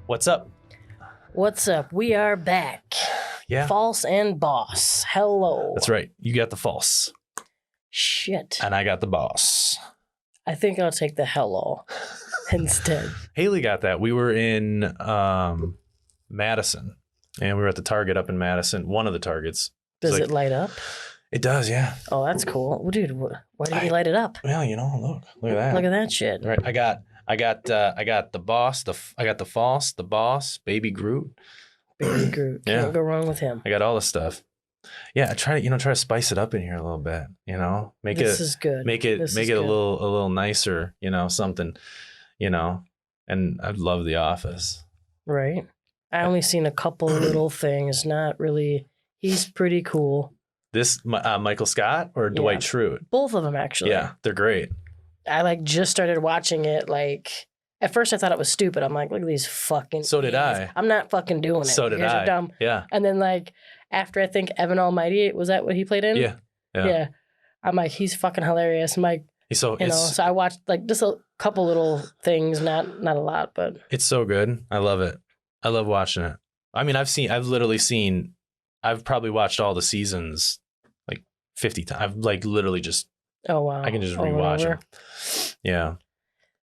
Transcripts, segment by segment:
What's up? What's up? We are back. Yeah. False and boss. Hello. That's right. You got the false. Shit. And I got the boss. I think I'll take the hello instead. Haley got that. We were in Madison, and we were at the Target up in Madison. One of the Targets. Does it light up? It does, yeah. Oh, that's cool. Well, dude, why did you light it up? Well, look at that. Look at that shit. Right. I got the boss. I got the false, the boss, baby Groot. Baby Groot. Yeah. Can't go wrong with him. I got all the stuff. Yeah, try to spice it up in here a little bit. This is good. Make it a little nicer. Something. And I love The Office. Right. I only seen a couple little things. Not really. He's pretty cool. This Michael Scott or Dwight Schrute? Both of them, actually. Yeah, they're great. I just started watching it. At first I thought it was stupid. I'm like, look at these fucking. So did idiots. I'm not fucking doing it. So did you guys I. Are dumb. Yeah. And then after I think Evan Almighty, was that what he played in? Yeah. I'm like, he's fucking hilarious. I'm like, so I watched just a couple little things, not a lot, but it's so good. I love it. I love watching it. I mean, I've probably watched all the seasons 50 times. I've literally just. Oh wow! I can just rewatch them. Yeah.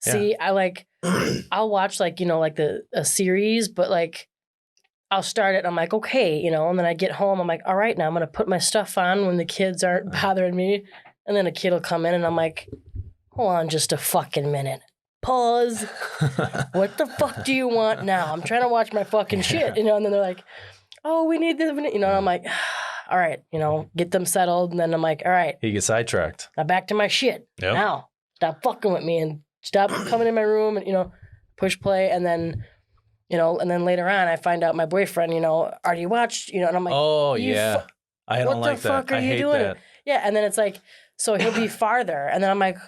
See, I'll watch a series, but I'll start it and I'm like, okay, and then I get home, I'm like, all right, now I'm gonna put my stuff on when the kids aren't bothering me, and then a kid will come in and I'm like, hold on just a fucking minute. Pause. What the fuck do you want now? I'm trying to watch my fucking shit, and then they're like, oh, we need this, and I'm like, all right, get them settled, and then I'm like, all right. You get sidetracked. Now back to my shit. Yep. Now, stop fucking with me and stop coming in my room and, push play, and then, and then later on I find out my boyfriend, already watched, and I'm like, oh, yeah. I don't like that. What the fuck are you doing? That. Yeah, and then it's so he'll be farther, and then I'm like,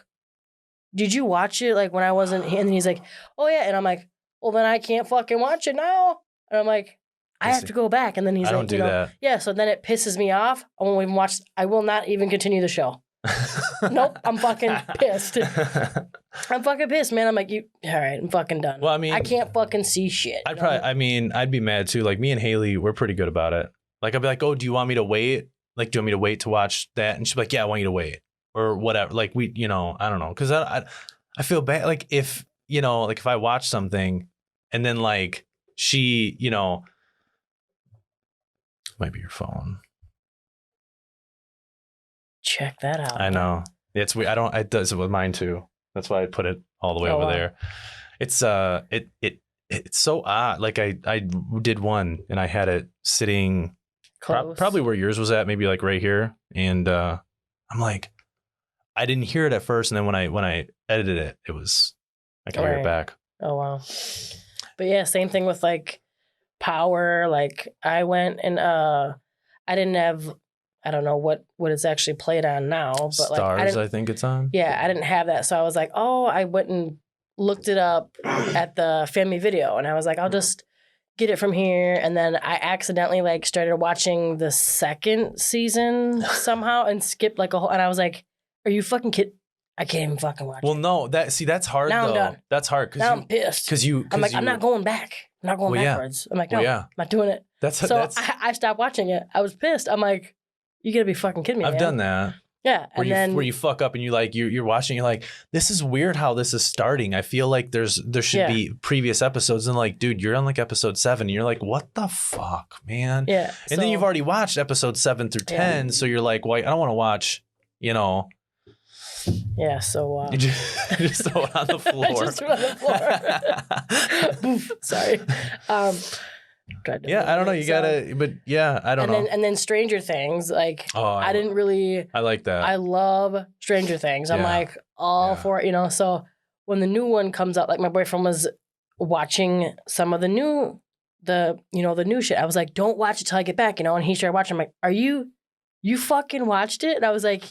did you watch it when I wasn't here? And then he's like, oh yeah, and I'm like, well then I can't fucking watch it now. And I'm like, I have to go back, and then he's like, that. Yeah, so then it pisses me off. I won't even watch. I will not even continue the show. Nope, I'm fucking pissed. I'm fucking pissed, man. I'm like, all right, I'm fucking done. Well, I mean, I can't fucking see shit. I'd be mad too. Me and Haley, we're pretty good about it. I'd be like, oh, do you want me to wait? Do you want me to wait to watch that? And she'd be like, yeah, I want you to wait or whatever. I don't know, because I feel bad. If if I watch something and then she, might be your phone. Check that out. I know. It's weird. It does it with mine too. That's why I put it all the way over there. It's it's so odd. I did one and I had it sitting probably where yours was at, maybe right here. And I'm like, I didn't hear it at first, and then when I edited it, I can hear it back. Oh wow. But yeah, same thing with Power. I went and I didn't have, I don't know what it's actually played on now, but Stars, I think it's on. Yeah, I didn't have that, so I was like, oh, I went and looked it up at the Family Video, and I was like, I'll just get it from here, and then I accidentally started watching the second season somehow and skipped a whole, and I was like, are you fucking kidding? I can't even fucking watch it. Well, no, that's hard now though. I'm done. That's hard now I'm pissed. I'm like, I'm not going back. I'm not going backwards. I'm like, no, I'm not doing it. I stopped watching it. I was pissed. I'm like, you gotta be fucking kidding me. I've done that. Yeah, where you fuck up and you're watching. You're like, this is weird how this is starting. I feel like there should be previous episodes, and dude, you're on episode 7. And you're like, what the fuck, man? Yeah. And then you've already watched episodes 7 through 10, so you're like, well, I don't want to watch. Yeah, so you just throw it on the floor. Just threw it on the floor. Sorry. I don't know. You gotta, but yeah, I don't know. And then Stranger Things, I didn't really. I like that. I love Stranger Things. I'm all for it, So when the new one comes out, my boyfriend was watching some of the new shit. I was like, don't watch it till I get back, And he started watching. I'm like, are you fucking watched it? And I was like,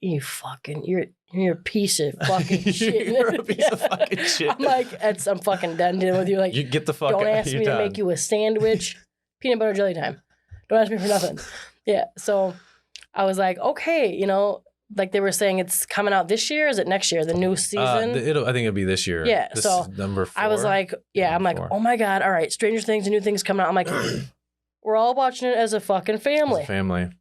you're a piece of fucking shit. You're a piece of fucking shit. I'm like, I'm fucking done dealing with you. You get the fuck don't out. ask me to make you a sandwich. Peanut butter jelly time. Don't ask me for nothing. Yeah. So I was like, okay, like they were saying it's coming out this year. Is it next year? The new season? I think it'll be this year. Yeah. This So is number 4. I was like, I'm like, oh my God. All right. Stranger Things and new things coming out. I'm like, we're all watching it as a fucking family.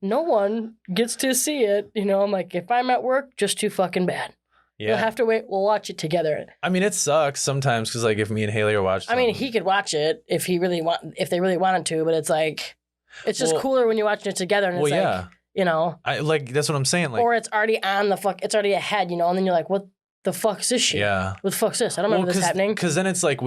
No one gets to see it. You know, I'm like, if I'm at work, just too fucking bad. Yeah. You'll have to wait. We'll watch it together. I mean, it sucks sometimes because like if me and Haley are watching, I mean, he could watch it if they really wanted to, but it's like, it's just cooler when you're watching it together and it's like, you know, I like that's what I'm saying. Like, or it's already on it's already ahead, you know, and then you're like, what the fuck's this shit? Yeah. What the fuck's this? I don't remember this happening. Because then it's like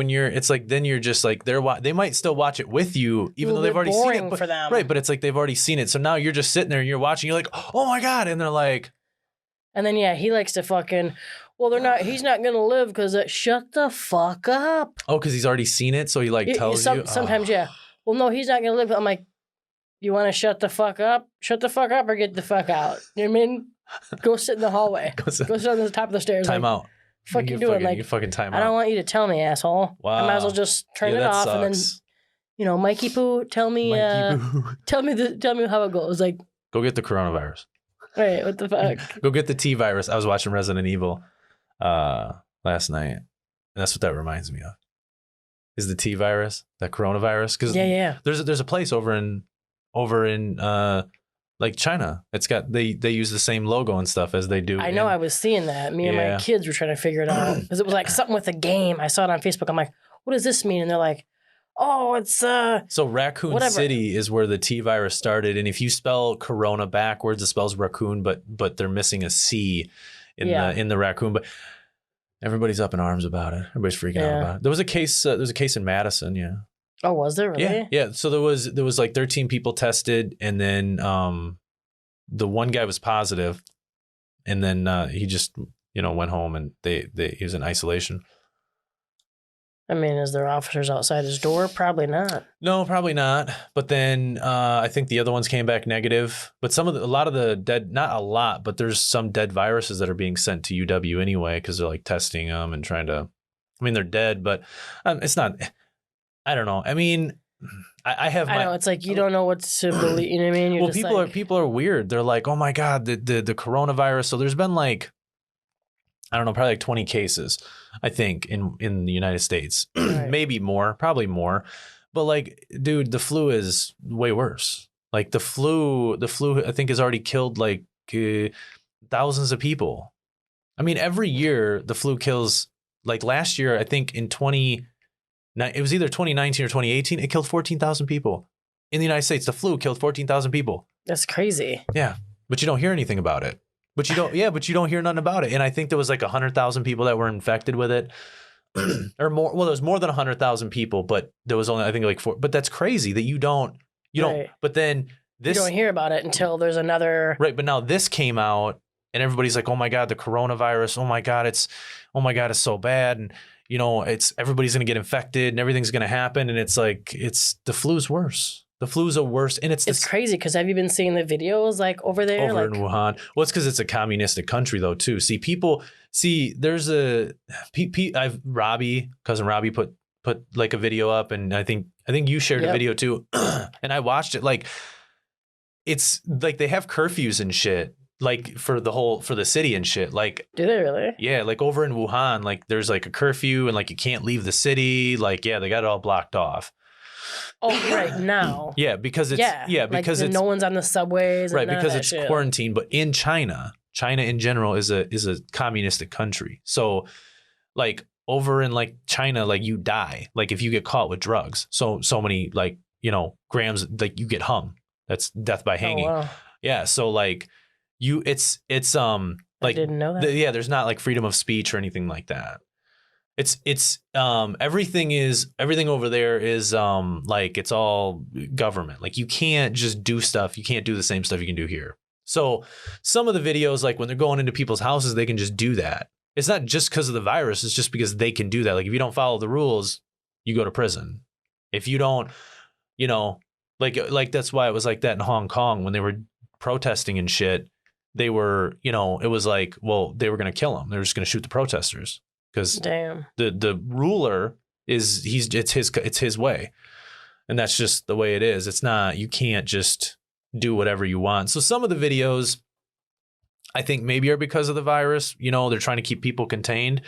then you're just like they might still watch it with you even though they've already seen it. But, for them. Right, but it's like they've already seen it. So now you're just sitting there and you're watching. You're like, oh my God, and they're like, and then he likes to fucking. Well, he's not gonna live because shut the fuck up. Oh, because he's already seen it, so he like tells you. Sometimes, yeah. Well, no, he's not gonna live. I'm like, you want to shut the fuck up? Shut the fuck up or get the fuck out. You know what I mean? Go sit in the hallway. Go sit on the top of the stairs. Time out. Fuck you doing? Like, you fucking time out. I don't want you to tell me, asshole. Wow. I might as well just turn it off and then, you know, Mikey Poo, tell me, tell me how it goes. Like, go get the coronavirus. Wait, what the fuck? Go get the T virus. I was watching Resident Evil last night, and that's what that reminds me of. Is the T virus, that coronavirus? Because there's a place over in like China. It's got they use the same logo and stuff as they do. I know. I was seeing that. Me and my kids were trying to figure it out because it was like something with a game. I saw it on Facebook. I'm like, what does this mean? And they're like, oh, it's So Raccoon whatever. City is where the T virus started, and if you spell Corona backwards, it spells raccoon, but they're missing a C in the raccoon. But everybody's up in arms about it. Everybody's freaking out about it. There was a case. There was a case in Madison. Yeah. Oh, was there really? Yeah. So there was like 13 people tested, and then the one guy was positive, and then he just went home, and he was in isolation. I mean, is there officers outside his door? Probably not. No, probably not. But then I think the other ones came back negative. But a lot of the dead, not a lot, but there's some dead viruses that are being sent to UW anyway because they're like testing them and trying to. I mean, they're dead, but it's not. I don't know. I mean, I know it's like you don't know what to believe. You know what I mean? You're well, people are weird. They're like, oh my God, the coronavirus. So there's been like, I don't know, probably like 20 cases, I think, in the United States. Right. Maybe more, probably more. But like, dude, the flu is way worse. Like the flu, I think has already killed like thousands of people. I mean, every year the flu kills. Like last year, I think it was either 2019 or 2018. It killed 14,000 people in the United States. The flu killed 14,000 people. That's crazy. Yeah, but you don't hear anything about it. But you don't hear nothing about it. And I think there was like 100,000 people that were infected with it, or more. Well, there was more than 100,000 people, but there was only I think like 4. But that's crazy that you don't. But then you don't hear about it until there's another. Right, but now this came out, and everybody's like, "Oh my God, the coronavirus! Oh my God, it's so bad!" And everybody's gonna get infected, and everything's gonna happen. And it's like the flu's worse. The flu's a worse, and it's crazy because have you been seeing the videos like over there? Over in Wuhan. Well, it's because it's a communistic country though too. There's cousin Robbie put like a video up, and I think you shared a video too, and I watched it. Like it's like they have curfews and shit. Like for the city and shit. Like, do they really? Yeah, like over in Wuhan, like there's like a curfew and like you can't leave the city. Like, yeah, they got it all blocked off. Oh, right now. Yeah, because because it's no one's on the subways. Right, because it's quarantine. But in China in general is a communistic country. So, like over in like China, like you die. Like if you get caught with drugs, so many like grams, like you get hung. That's death by hanging. Oh, wow. Yeah, so like. It's like I didn't know that. There's not like freedom of speech or anything like that. It's everything over there is like it's all government. Like you can't just do stuff. You can't do the same stuff you can do here. So some of the videos, like when they're going into people's houses, they can just do that. It's not just because of the virus. It's just because they can do that. Like if you don't follow the rules, you go to prison. If you don't, like that's why it was like that in Hong Kong when they were protesting and shit. They were, it was like, well, they were going to kill them. They were just going to shoot the protesters because the ruler it's his way. And that's just the way it is. It's not, you can't just do whatever you want. So some of the videos, I think maybe are because of the virus. You know, they're trying to keep people contained.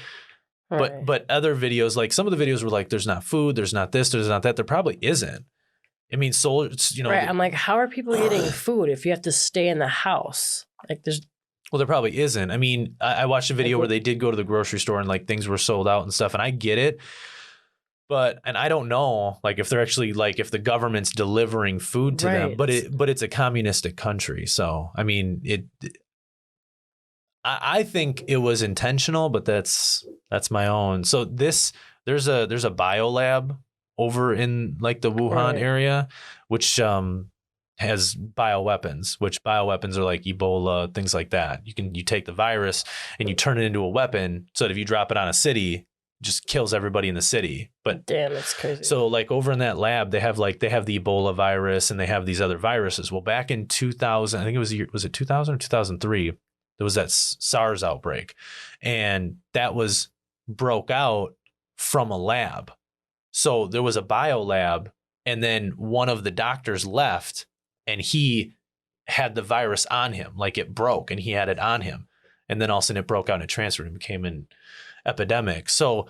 Right. But other videos, like some of the videos were like, there's not food, there's not this, there's not that. There probably isn't. I mean, you know. Right. I'm like, how are people getting food if you have to stay in the house? Like there's. Well, there probably isn't. I mean, I watched a video where they did go to the grocery store and like things were sold out and stuff. And I get it. And I don't know, like if they're actually like if the government's delivering food to them, but it's a communistic country. So, I mean, I think it was intentional, but that's my own. So there's a bio lab over in like the Wuhan area, which has bioweapons, which bioweapons are like Ebola, things like that. You take the virus and you turn it into a weapon so that if you drop it on a city, it just kills everybody in the city. But damn, that's crazy. So like over in that lab, they have the Ebola virus and they have these other viruses. Well, back in 2000, I think was it 2000 or 2003? There was that SARS outbreak, and that broke out from a lab. So there was a bio lab, and then one of the doctors left, and he had the virus on him, like it broke, and he had it on him, and then all of a sudden it broke out and it transferred and became an epidemic. So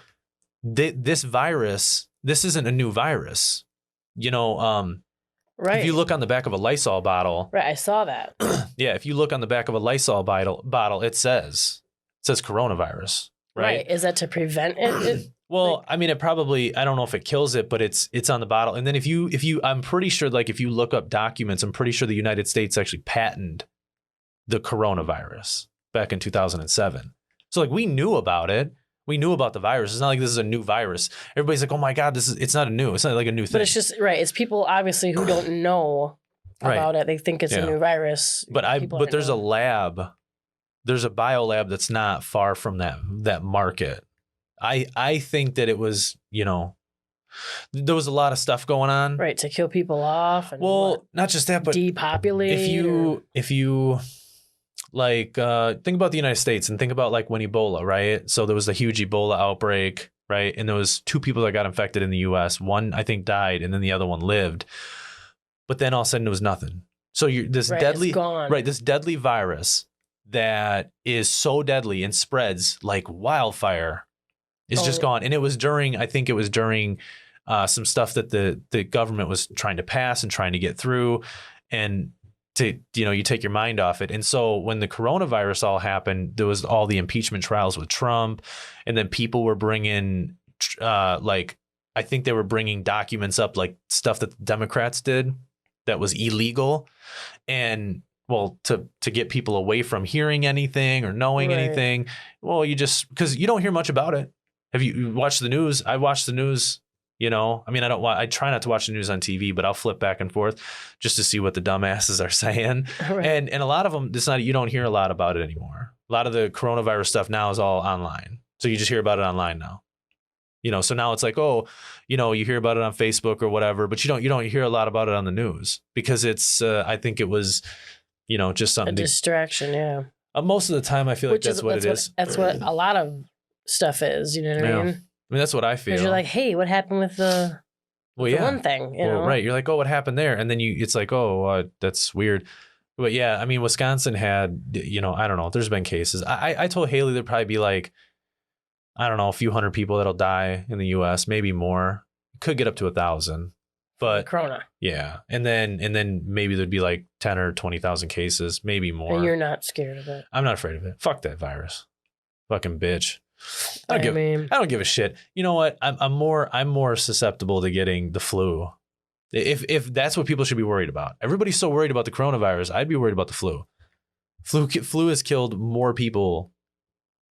this virus, this isn't a new virus, you know. Right. If you look on the back of a Lysol bottle. Right, I saw that. Yeah, if you look on the back of a Lysol bottle, it says coronavirus, right? Is that to prevent it? Well, I mean, it probably, I don't know if it kills it, but it's on the bottle. And then if you, I'm pretty sure, like if you look up documents, I'm pretty sure the United States actually patented the coronavirus back in 2007. So like we knew about it. We knew about the virus. It's not like this is a new virus. Everybody's like, oh my God, it's not like a new thing. But it's just, right. It's people obviously who don't know about it. They think it's a new virus. But there's a lab, there's a bio lab that's not far from that market. I think that it was, you know, there was a lot of stuff going on. Right. To kill people off. And not just that, but depopulate. If you like, think about the United States and think about like when Ebola, right? So there was a huge Ebola outbreak, right? And there was 2 people that got infected in the US. One, I think, died, and then the other one lived. But then all of a sudden it was nothing. So this deadly virus that is so deadly and spreads like wildfire is just gone. And I think it was during some stuff that the government was trying to pass and trying to get through, and to, you know, you take your mind off it. And so when the coronavirus all happened, there was all the impeachment trials with Trump, and then people were bringing like, I think they were bringing documents up, like stuff that the Democrats did that was illegal. And well, to get people away from hearing anything or knowing anything, well, because you don't hear much about it. Have you watched the news? I watched the news. You know, I mean, I try not to watch the news on TV, but I'll flip back and forth just to see what the dumbasses are saying. Right. And a lot of them, you don't hear a lot about it anymore. A lot of the coronavirus stuff now is all online. So you just hear about it online now. You know, so now it's like, oh, you know, you hear about it on Facebook or whatever, but you don't hear a lot about it on the news because it's, I think it was, you know, just something. A distraction, yeah. Most of the time, I feel like that's what it is. That's what a lot of stuff is, you know what I mean? I mean, that's what I feel. Because you're like, hey, what happened with the one thing? You know? Right. You're like, oh, what happened there? And then it's like, oh, that's weird. But yeah, I mean, Wisconsin had, you know, I don't know. There's been cases. I told Haley there'd probably be like, I don't know, a few hundred people that'll die in the U.S., maybe more. Could get up to 1,000. But Corona. Yeah. And then maybe there'd be like 10 or 20,000 cases, maybe more. And you're not scared of it. I'm not afraid of it. Fuck that virus. Fucking bitch. I don't give a shit. You know what? I'm more susceptible to getting the flu. If that's what people should be worried about. Everybody's so worried about the coronavirus. I'd be worried about the flu. Flu has killed more people.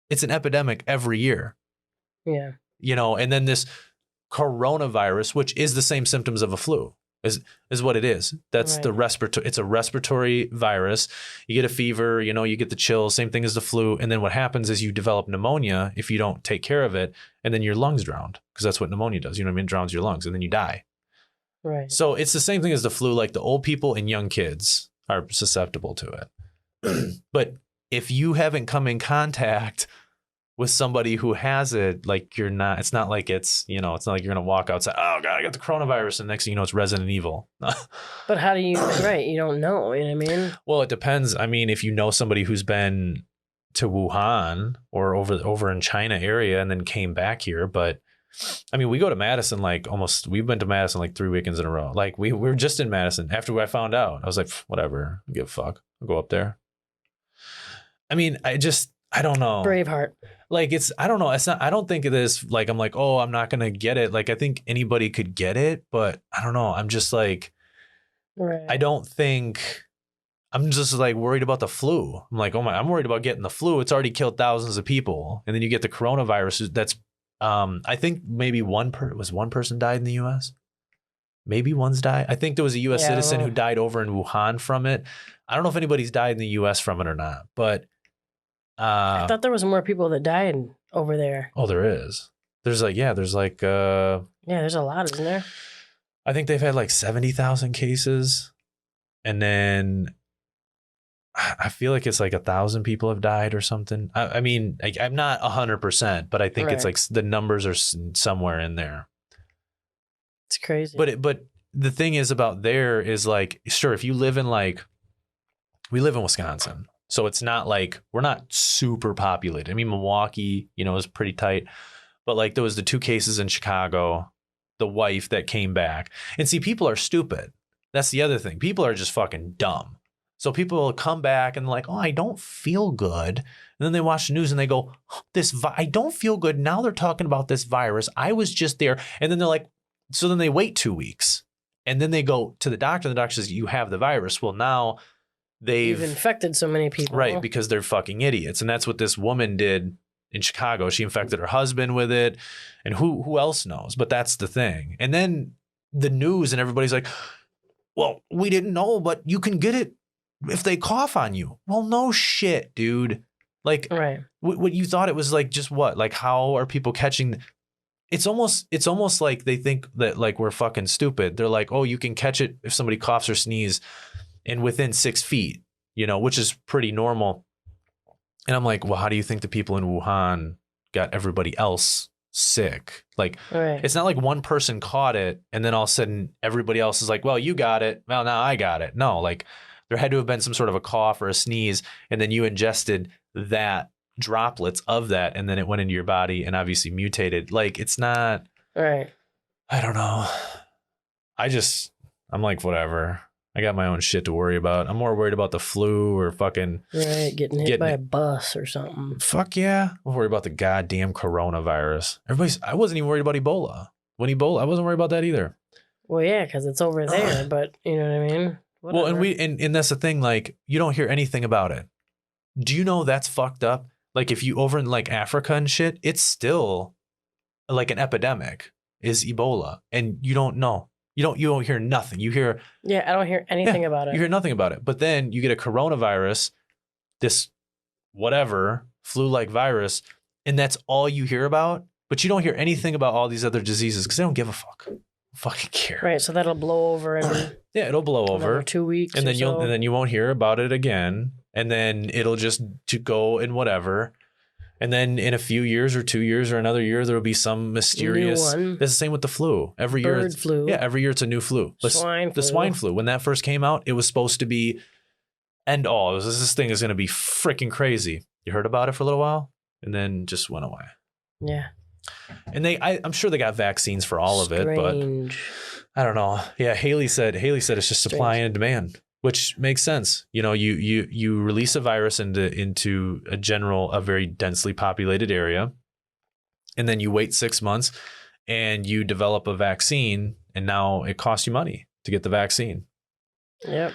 It's an epidemic every year. Yeah. You know, and then this coronavirus, which is the same symptoms of a flu, is what it is. That's the respiratory. It's a respiratory virus. You get a fever, you know, you get the chills, same thing as the flu. And then what happens is you develop pneumonia if you don't take care of it, and then your lungs drowned, because that's what pneumonia does. You know what I mean? It drowns your lungs, and then you die. Right. So it's the same thing as the flu. Like the old people and young kids are susceptible to it. But if you haven't come in contact with somebody who has it, like it's not like it's not like you're going to walk outside, oh God, I got the coronavirus. And next thing you know, it's Resident Evil. But how do you, right? You don't know, you know what I mean? Well, it depends. I mean, if you know somebody who's been to Wuhan or over in China area and then came back here, but I mean, we go to Madison we've been to Madison like 3 weekends in a row. Like we were just in Madison after I found out. I was like, whatever, give a fuck. I'll go up there. I mean, I don't know. Braveheart. Like I don't know. It's not, I don't think it is like, I'm like, oh, I'm not going to get it. Like, I think anybody could get it, but I don't know. I'm just like, right. I'm just like worried about the flu. I'm like, I'm worried about getting the flu. It's already killed thousands of people. And then you get the coronavirus. That's, I think maybe one person died in the US. Maybe one's died. I think there was a US citizen who died over in Wuhan from it. I don't know if anybody's died in the US from it or not, but I thought there was more people that died over there. Oh, there is. There's there's a lot, isn't there? I think they've had like 70,000 cases. And then I feel like it's like 1,000 people have died or something. I mean, I'm not 100%, but I think it's like the numbers are somewhere in there. It's crazy. But the thing is about there is like, sure, if you live in we live in Wisconsin. So it's not like we're not super populated. I mean, Milwaukee, is pretty tight. But like there was the 2 cases in Chicago, the wife that came back. And see, people are stupid. That's the other thing. People are just fucking dumb. So people will come back and like, oh, I don't feel good. And then they watch the news and they go, I don't feel good. Now they're talking about this virus. I was just there. And then they're like, so then they wait 2 weeks. And then they go to the doctor. And the doctor says, you have the virus. Well, now they've infected so many people. Right, because they're fucking idiots. And that's what this woman did in Chicago. She infected her husband with it. And who else knows? But that's the thing. And then the news and everybody's like, well, we didn't know, but you can get it if they cough on you. Well, no shit, dude. Like, what you thought it was like, just what? Like, how are people catching? It's almost like they think that like we're fucking stupid. They're like, oh, you can catch it if somebody coughs or sneezes and within 6 feet, which is pretty normal. And I'm like, well, how do you think the people in Wuhan got everybody else sick? Like, it's not like one person caught it and then all of a sudden everybody else is like, well, you got it. Well, now I got it. No, like there had to have been some sort of a cough or a sneeze and then you ingested that droplets of that and then it went into your body and obviously mutated. Like, it's not. Right. I don't know. I'm like, whatever. I got my own shit to worry about. I'm more worried about the flu or fucking getting hit by a bus or something. Fuck yeah. I'm worried about the goddamn coronavirus. I wasn't even worried about Ebola. I wasn't worried about that either. Well, yeah, because it's over there, but you know what I mean? Whatever. Well, and that's the thing, like, you don't hear anything about it. Do you know that's fucked up? Like, if you over in like Africa and shit, it's still like an epidemic is Ebola. And you don't know. You don't hear nothing. You hear. Yeah, I don't hear anything about it. You hear nothing about it. But then you get a coronavirus, this whatever flu-like virus, and that's all you hear about. But you don't hear anything about all these other diseases because they don't give a fuck. Fucking care. Right. So that'll blow over in it'll blow over 2 weeks. And then you won't hear about it again. And then it'll just to go and whatever. And then in a few years or 2 years or another year, there'll be some mysterious. New one. That's the same with the flu. Every year, Bird flu. Yeah, every year it's a new flu. The swine flu. When that first came out, it was supposed to be end all. This thing is going to be freaking crazy. You heard about it for a little while, and then just went away. Yeah. And I'm sure they got vaccines for all of it, but I don't know. Yeah, Haley said it's just supply and demand. Which makes sense. You release a virus into a very densely populated area, and then you wait 6 months and you develop a vaccine, and now it costs you money to get the vaccine. Yep.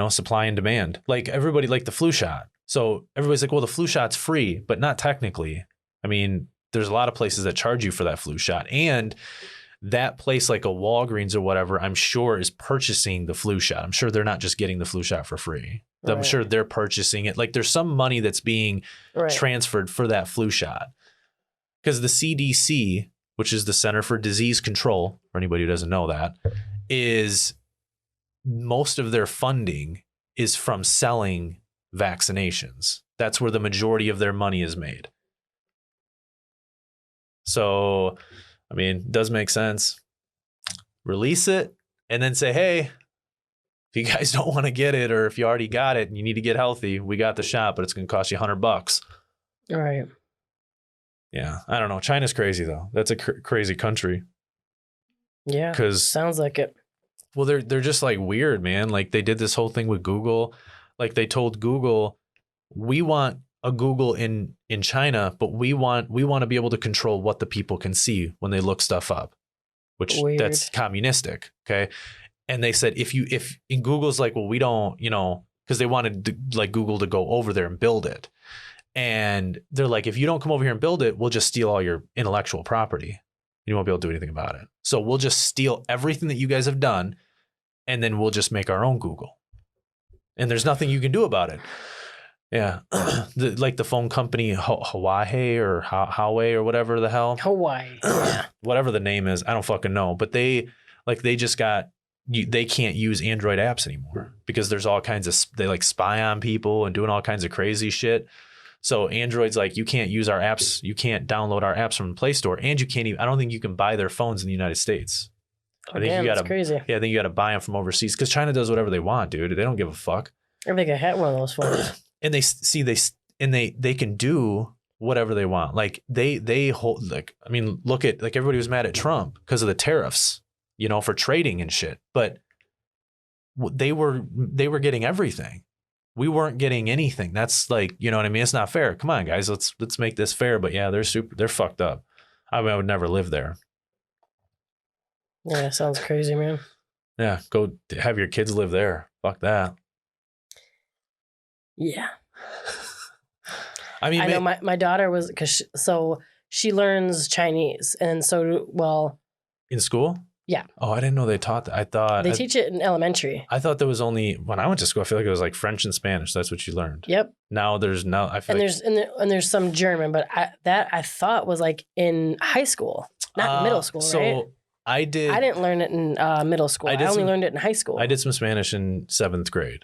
Supply and demand. Like everybody, like the flu shot. So everybody's like, well, the flu shot's free, but not technically. I mean, there's a lot of places that charge you for that flu shot. And that place like a Walgreens or whatever, I'm sure is purchasing the flu shot. I'm sure they're not just getting the flu shot for free. Right. I'm sure they're purchasing it. Like there's some money that's being transferred for that flu shot. Because the CDC, which is the Center for Disease Control, for anybody who doesn't know that, is most of their funding is from selling vaccinations. That's where the majority of their money is made. So, I mean, it does make sense. Release it and then say, hey, if you guys don't want to get it, or if you already got it and you need to get healthy, we got the shot, but it's going to cost you $100. All right. Yeah. I don't know. China's crazy though. That's a crazy country. Yeah. Because sounds like it. Well, they're just like weird, man. Like they did this whole thing with Google. Like they told Google, we want a Google in China, but we want to be able to control what the people can see when they look stuff up, which Weird. That's communistic. Okay. And they said, if in Google's like, well, we don't, because they wanted like Google to go over there and build it. And they're like, if you don't come over here and build it, we'll just steal all your intellectual property. You won't be able to do anything about it. So we'll just steal everything that you guys have done, and then we'll just make our own Google. And there's nothing you can do about it. Yeah. Like the phone company Huawei or Huawei or whatever the hell. Hawaii. Yeah. Whatever the name is. I don't fucking know. But they just got, they can't use Android apps anymore because there's all kinds of, they like spy on people and doing all kinds of crazy shit. So Android's like, you can't use our apps. You can't download our apps from the Play Store. And you can't even, I don't think you can buy their phones in the United States. Oh, damn, that's crazy. Yeah, I think you got to buy them from overseas because China does whatever they want, dude. They don't give a fuck. I think I had one of those phones. And they can do whatever they want. Like they hold, like, I mean, look at, like, everybody was mad at Trump because of the tariffs, for trading and shit. But they were getting everything. We weren't getting anything. That's like, you know what I mean? It's not fair. Come on, guys, let's make this fair. But yeah, they're fucked up. I mean, I would never live there. Yeah, sounds crazy, man. Yeah, go have your kids live there. Fuck that. Yeah. I mean, I know my daughter was, because she learns Chinese, and in school. Yeah. Oh, I didn't know they taught that. I thought they teach it in elementary. I thought there was only, when I went to school, I feel like it was like French and Spanish. That's what you learned. Yep. Now there's no. I feel there's some German, but I thought was like in high school, not middle school, right? I didn't learn it in middle school. I only learned it in high school. I did some Spanish in 7th grade.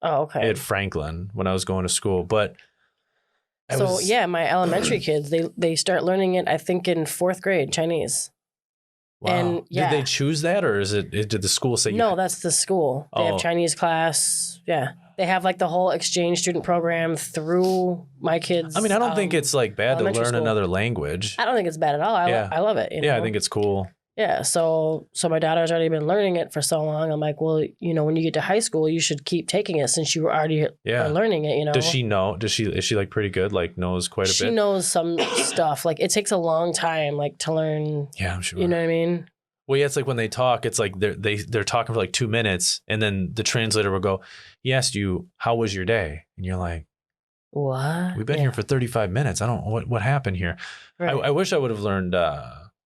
Oh, okay. At Franklin when I was going to school, but my elementary kids they start learning it, I think, in 4th grade, Chinese. Wow. And did they choose that, or did the school say? No, that's the school. They have Chinese class. Yeah, they have like the whole exchange student program through my kids. I mean, I don't think it's like bad to learn another language. I don't think it's bad at all. I love it. I think it's cool. Yeah, so my daughter's already been learning it for so long. I'm like, well, when you get to high school, you should keep taking it since you were already learning it. Does she know? Is she like pretty good? Like knows quite a bit. She knows some stuff. Like it takes a long time, like to learn. Yeah, I'm sure. You know what I mean? Well, yeah, it's like when they talk, it's like they're talking for like 2 minutes, and then the translator will go, "He asked you, how was your day?" And you're like, "What? We've been here for 35 minutes. I don't know what happened here." Right. I wish I would have learned.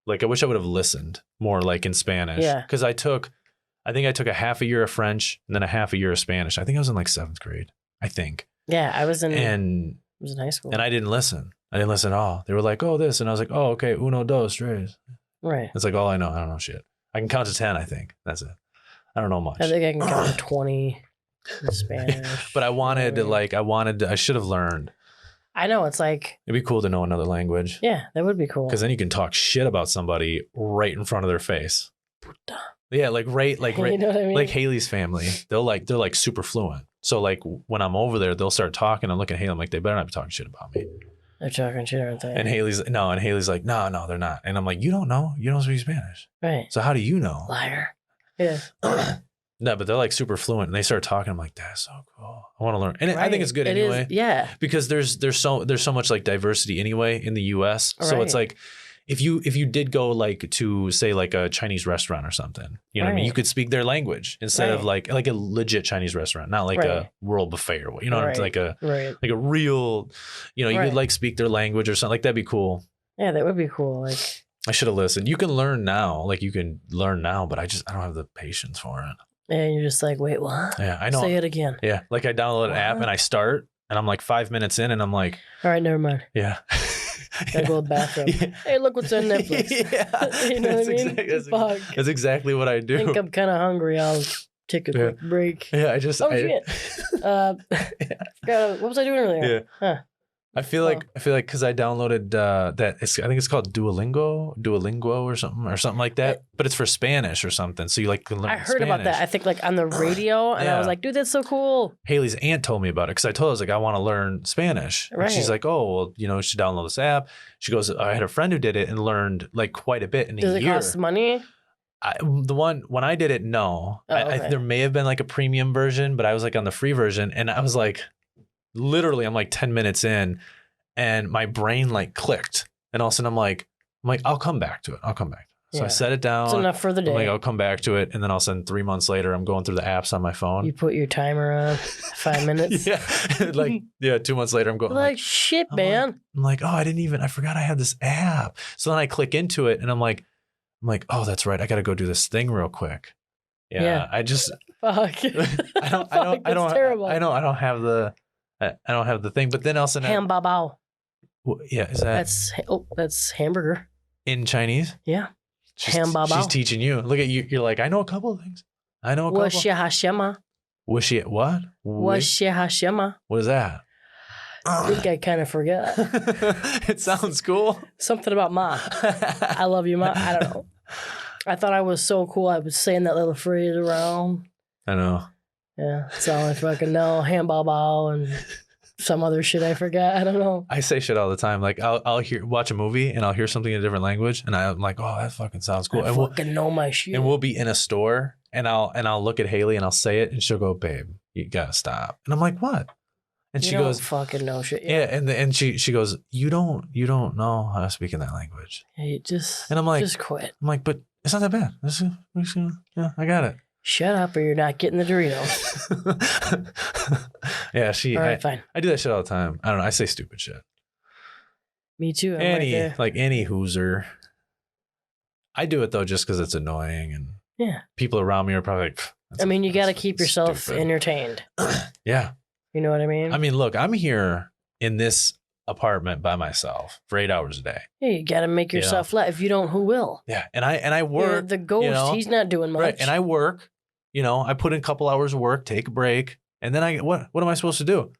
I wish I would have listened more, like in Spanish. Yeah. Because I think I took a half a year of French and then a half a year of Spanish. I think I was in like 7th grade. I think. Yeah, I was in high school. And I didn't listen. I didn't listen at all. They were like, "Oh, this," and I was like, "Oh, okay, uno, dos, tres." Right. It's like all I know. I don't know shit. I can count to 10. I think that's it. I don't know much. I think I can count to 20 in Spanish. But I should have learned. I know, it's like, it'd be cool to know another language. Yeah, that would be cool. Because then you can talk shit about somebody right in front of their face. Yeah, like right, you know what I mean? Like Haley's family. They're like super fluent. So like when I'm over there, they'll start talking. I'm looking at Haley. I'm like, they better not be talking shit about me. They're talking shit, aren't they? And Haley's like, no, they're not. And I'm like, you don't know. You don't speak Spanish. Right. So how do you know? Liar. Yeah. No, but they're like super fluent, and they start talking. I'm like, that's so cool. I want to learn, and I think it's good anyway. Yeah, because there's so much like diversity anyway in the U.S. So it's like if you did go like to say like a Chinese restaurant or something, you know what I mean, you could speak their language instead of like a legit Chinese restaurant, not like a world buffet or what, you know, it's like a real, you could like speak their language or something like that'd be cool. Yeah, that would be cool. Like I should have listened. You can learn now, but I don't have the patience for it. And you're just like, wait, what? Yeah, I know. Say it again. Yeah, like I download an app and I start, and I'm like 5 minutes in, and I'm like, all right, never mind. Yeah. Gotta go to the bathroom. Yeah. Hey, look what's on Netflix. Yeah. You know what I mean? That's exactly what I do. I think I'm kind of hungry. I'll take a quick break. Yeah, shit. What was I doing earlier? Yeah. Huh. I feel like because I downloaded that I think it's called Duolingo or something like that, but it's for Spanish or something. So you like can learn I heard about that. I think like on the radio, and I was like, dude, that's so cool. Haley's aunt told me about it because I told her, I was like, I want to learn Spanish. Right. And she's like, oh, well, you should download this app. She goes, I had a friend who did it and learned like quite a bit in a year. Does it cost money? When I did it, no. Okay. There may have been like a premium version, but I was like on the free version, and I was like, literally, I'm like 10 minutes in, and my brain like clicked, and all of a sudden I'm like, I'll come back to it. So I set it down. It's enough for the day. I'm like, I'll come back to it, and then all of a sudden 3 months later, I'm going through the apps on my phone. You put your timer on 5 minutes. Yeah, 2 months later, I'm going like shit, man. I'm like, oh, I forgot I had this app. So then I click into it, and I'm like, oh, that's right. I got to go do this thing real quick. Yeah. I just fuck. I don't terrible. I don't have the thing. But then also ham ba bao. Yeah, is that's hamburger in Chinese? Yeah. Ham ba bao. She's teaching you. Look at you. You're like, I know a couple of things. I know a couple. Washihashima. What? Washihashima. What is that? I think I kind of forgot. It sounds cool. Something about Ma. I love you, Ma. I don't know. I thought I was so cool. I was saying that little phrase around. I know. Yeah, that's all I fucking know. Ham bao bao and some other shit I forgot. I don't know. I say shit all the time. Like I'll watch a movie and I'll hear something in a different language, and I'm like, oh, that fucking sounds cool. I fucking know my shit. And we'll be in a store, and I'll look at Haley and I'll say it, and she'll go, babe, you gotta stop. And I'm like, what? And she goes, fucking know shit. Yeah, and she goes, you don't know how to speak in that language. Hey, and I'm like, just quit. I'm like, but it's not that bad. Yeah, I got it. Shut up, or you're not getting the Doritos. Yeah, all right, fine. I do that shit all the time. I don't know. I say stupid shit. Me too. I'm any hooser. I do it though just because it's annoying, and people around me are probably like. I mean, you got to keep yourself entertained. Yeah. You know what I mean? I mean, look, I'm here in this apartment by myself for 8 hours a day. Yeah, you got to make yourself laugh. If you don't, who will? Yeah, and I work. The ghost, he's not doing much. Right, and I work. I put in a couple hours of work, take a break, and then what am I supposed to do?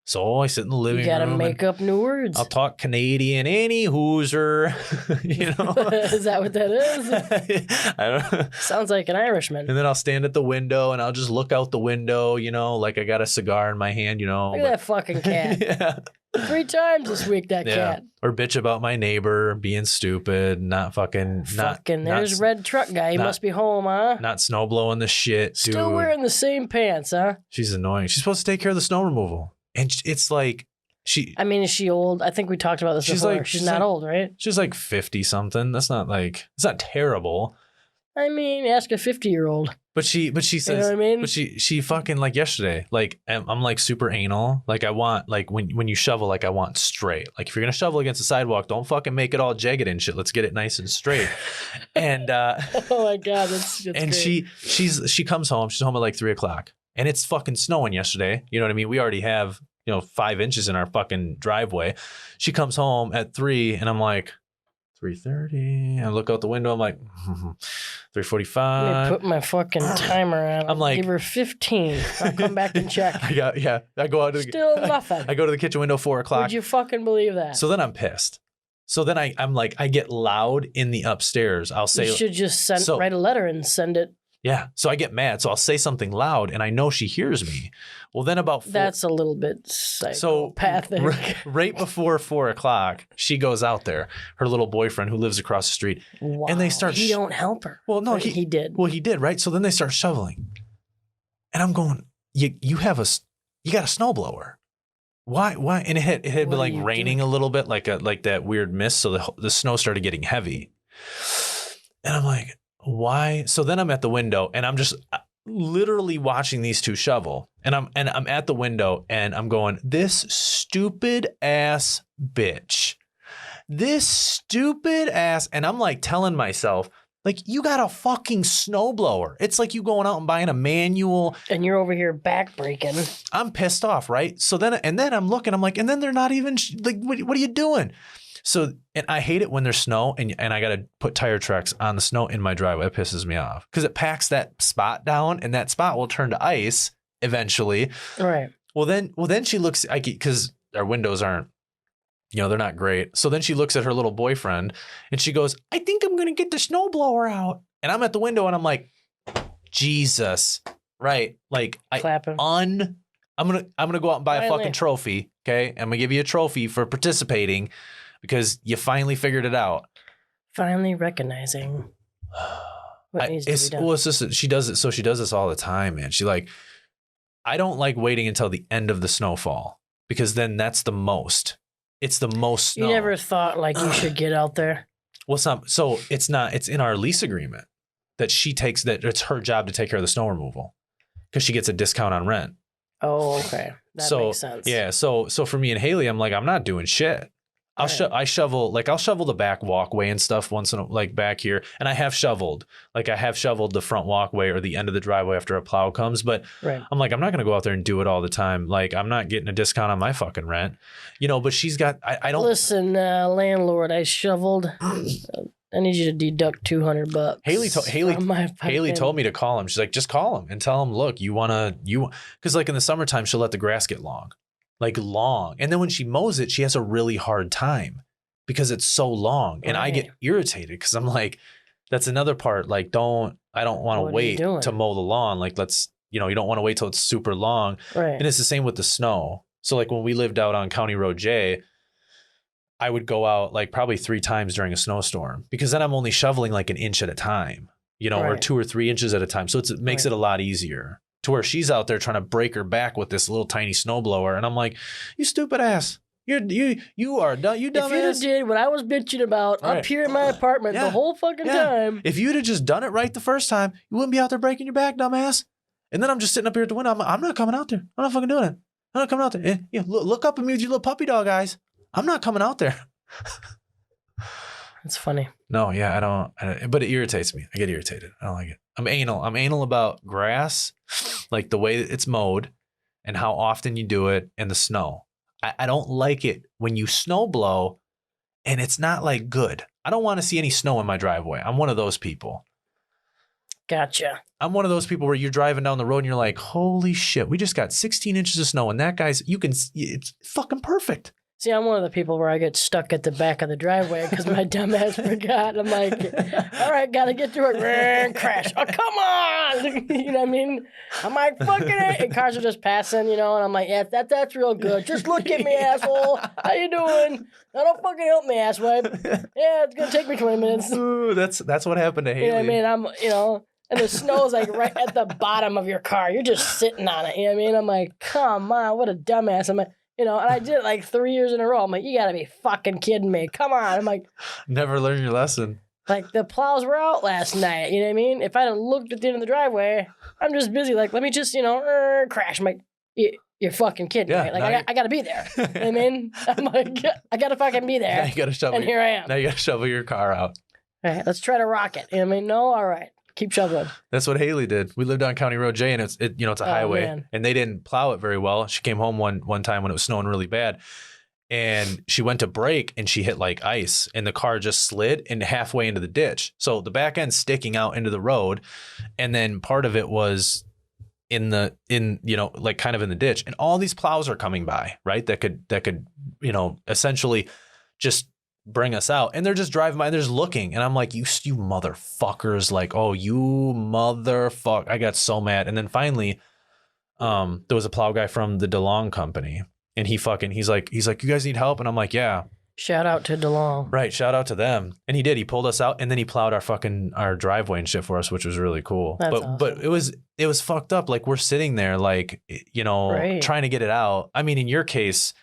So I sit in the living room. You got to make up new words. I'll talk Canadian, any hooser. Is that what that is? I don't know. Sounds like an Irishman. And then I'll stand at the window and I'll just look out the window, like I got a cigar in my hand, Look at that fucking cat. Yeah. 3 times this week, that cat. Or bitch about my neighbor being stupid, not fucking. There's red truck guy. He must be home, huh? Not snow blowing the shit, dude. Still wearing the same pants, huh? She's annoying. She's supposed to take care of the snow removal. And it's like is she old? I think we talked about this before. She's not old, right? She's like 50 something. That's not it's not terrible. I mean, ask a 50-year-old. But she says, you know what I mean? But she fucking like yesterday, like I'm like super anal. Like I want, like when you shovel, like I want straight. Like if you're going to shovel against the sidewalk, don't fucking make it all jagged and shit. Let's get it nice and straight. And, oh my God, that's and great. she comes home. She's home at like 3:00 and it's fucking snowing yesterday. You know what I mean? We already have, 5 inches in our fucking driveway. She comes home at 3 and I'm like, 3:30. I look out the window. I'm like, 3:45. Let me put my fucking timer on. I'm like, give her 15. I'll come back and check. I go out. Still nothing. I go to the kitchen window 4:00. Would you fucking believe that? So then I'm pissed. So then I'm like, I get loud in the upstairs. I'll say, you should just write a letter and send it. Yeah. So I get mad. So I'll say something loud and I know she hears me. Well, then about that's a little bit psychopathic. So right before 4:00, she goes out there, her little boyfriend who lives across the street. Wow. And they start. He don't help her. Well, no, he did. Well, he did, right? So then they start shoveling. And I'm going, you got a snowblower. Why? And it had been like raining a little bit, like that weird mist. So the snow started getting heavy. And I'm like, why? So then I'm at the window and I'm just literally watching these two shovel. And I'm at the window and I'm going, this stupid ass bitch. This stupid ass. And I'm like telling myself, like, you got a fucking snowblower. It's like you going out and buying a manual. And you're over here backbreaking. I'm pissed off, right? So then I'm looking, I'm like, and then they're not even like, what are you doing? So, and I hate it when there's snow and I got to put tire tracks on the snow in my driveway. It pisses me off because it packs that spot down and that spot will turn to ice eventually. Right. Well, then she looks, because our windows aren't they're not great. So then she looks at her little boyfriend and she goes, I think I'm going to get the snowblower out. And I'm at the window and I'm like, Jesus. Right. Like Clapping. I'm going to go out and buy a fucking trophy. Okay. I'm going to give you a trophy for participating because you finally figured it out. Finally recognizing what needs to be done. Well, it's just, she does it. So she does this all the time, man. She like, I don't like waiting until the end of the snowfall because then that's the most. It's the most snow. You never thought like you should get out there? Well, it's not, it's in our lease agreement that she takes that it's her job to take care of the snow removal because she gets a discount on rent. Oh, okay. That makes sense. Yeah. So for me and Haley, I'm like, I'm not doing shit. I'll shovel the back walkway and stuff once in a, like back here. And I have shoveled the front walkway or the end of the driveway after a plow comes. But I'm like, I'm not going to go out there and do it all the time. Like I'm not getting a discount on my fucking rent, but she's got, I don't listen, landlord, I shoveled. I need you to deduct $200. Haley told me to call him. She's like, just call him and tell him, look, because like in the summertime, she'll let the grass get long. And then when she mows it, she has a really hard time because it's so long. And I get irritated because I'm like, that's another part. Like, I don't want to wait to mow the lawn. Like, you don't want to wait till it's super long. Right. And it's the same with the snow. So like when we lived out on County Road J, I would go out like probably 3 times during a snowstorm because then I'm only shoveling like an inch at a time, or 2 or 3 inches at a time. So it makes it a lot easier. To where she's out there trying to break her back with this little tiny snowblower. And I'm like, you stupid ass. You are dumb. You dumb If ass. you did what I was bitching about up here in my apartment the whole fucking time. If you'd have just done it right the first time, you wouldn't be out there breaking your back, dumbass. And then I'm just sitting up here at the window. I'm not coming out there. I'm not fucking doing it. I'm not coming out there. Look up at me with your little puppy dog eyes. I'm not coming out there. That's funny. No, yeah, I don't. But it irritates me. I get irritated. I don't like it. I'm anal about grass, like the way it's mowed and how often you do it and the snow. I don't like it when you snow blow and it's not like good. I don't want to see any snow in my driveway. I'm one of those people. Gotcha. I'm one of those people where you're driving down the road and you're like, holy shit, we just got 16 inches of snow and that guy's, it's fucking perfect. See, I'm one of the people where I get stuck at the back of the driveway because my dumbass forgot. I'm like, all right, got to get through it. Crash. Oh, come on. You know what I mean? I'm like, fucking it. And cars are just passing, and I'm like, yeah, that's real good. Just look at me, asshole. How you doing? Now don't fucking help me, asswipe. Yeah, it's going to take me 20 minutes. Ooh, that's what happened to Haley. You know what I mean? And the snow's like right at the bottom of your car. You're just sitting on it. You know what I mean? I'm like, come on, what a dumbass. I'm like, and I did it like 3 years in a row. I'm like, you gotta be fucking kidding me. Come on. I'm like, never learned your lesson. Like the plows were out last night. You know what I mean? If I hadn't looked at the end of the driveway, I'm just busy. Like, let me just, crash. I'm like, you're fucking kidding me. Like, I gotta be there. You know what I mean? I'm like, I gotta fucking be there. Now you gotta shovel. And here I am. Now you gotta shovel your car out. All right, let's try to rock it. You know what I mean? No? All right. Keep shoveling. That's what Haley did. We lived on County Road J, and it's a highway, man. And they didn't plow it very well. She came home one time when it was snowing really bad, and she went to brake, and she hit like ice, and the car just slid and halfway into the ditch. So the back end's sticking out into the road, and then part of it was kind of in the ditch, and all these plows are coming by, right? That could essentially just bring us out, and they're just driving by and they're just looking, and I'm like, you motherfuckers, like, oh, you motherfuck. I got so mad. And then finally there was a plow guy from the DeLong company, and he's like, you guys need help? And I'm like, yeah. Shout out to DeLong. Right, shout out to them. And he did. He pulled us out, and then he plowed our driveway and shit for us, which was really cool. That's awesome. But it was fucked up. Like, we're sitting there like, right. trying to get it out. I mean, in your case,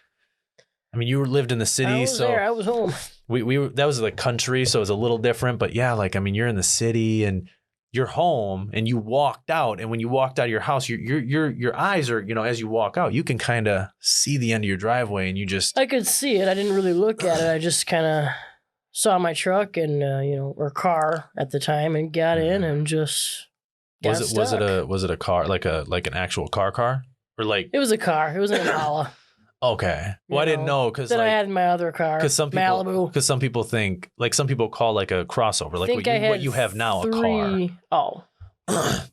you lived in the city, I was home. That was the country, so it was a little different. But yeah, you're in the city and you're home, and you walked out, and when you walked out of your house, your eyes are, as you walk out, you can kind of see the end of your driveway, and you just. I could see it. I didn't really look at it. I just kind of saw my truck and or car at the time, and got in and just. Was it a car, like an actual car, or like? It was a car. It was an Impala. Okay. Well, I didn't know because I had in my other car. Because Malibu. Because some people think, some people call like a crossover, like what you have now, a car. Oh.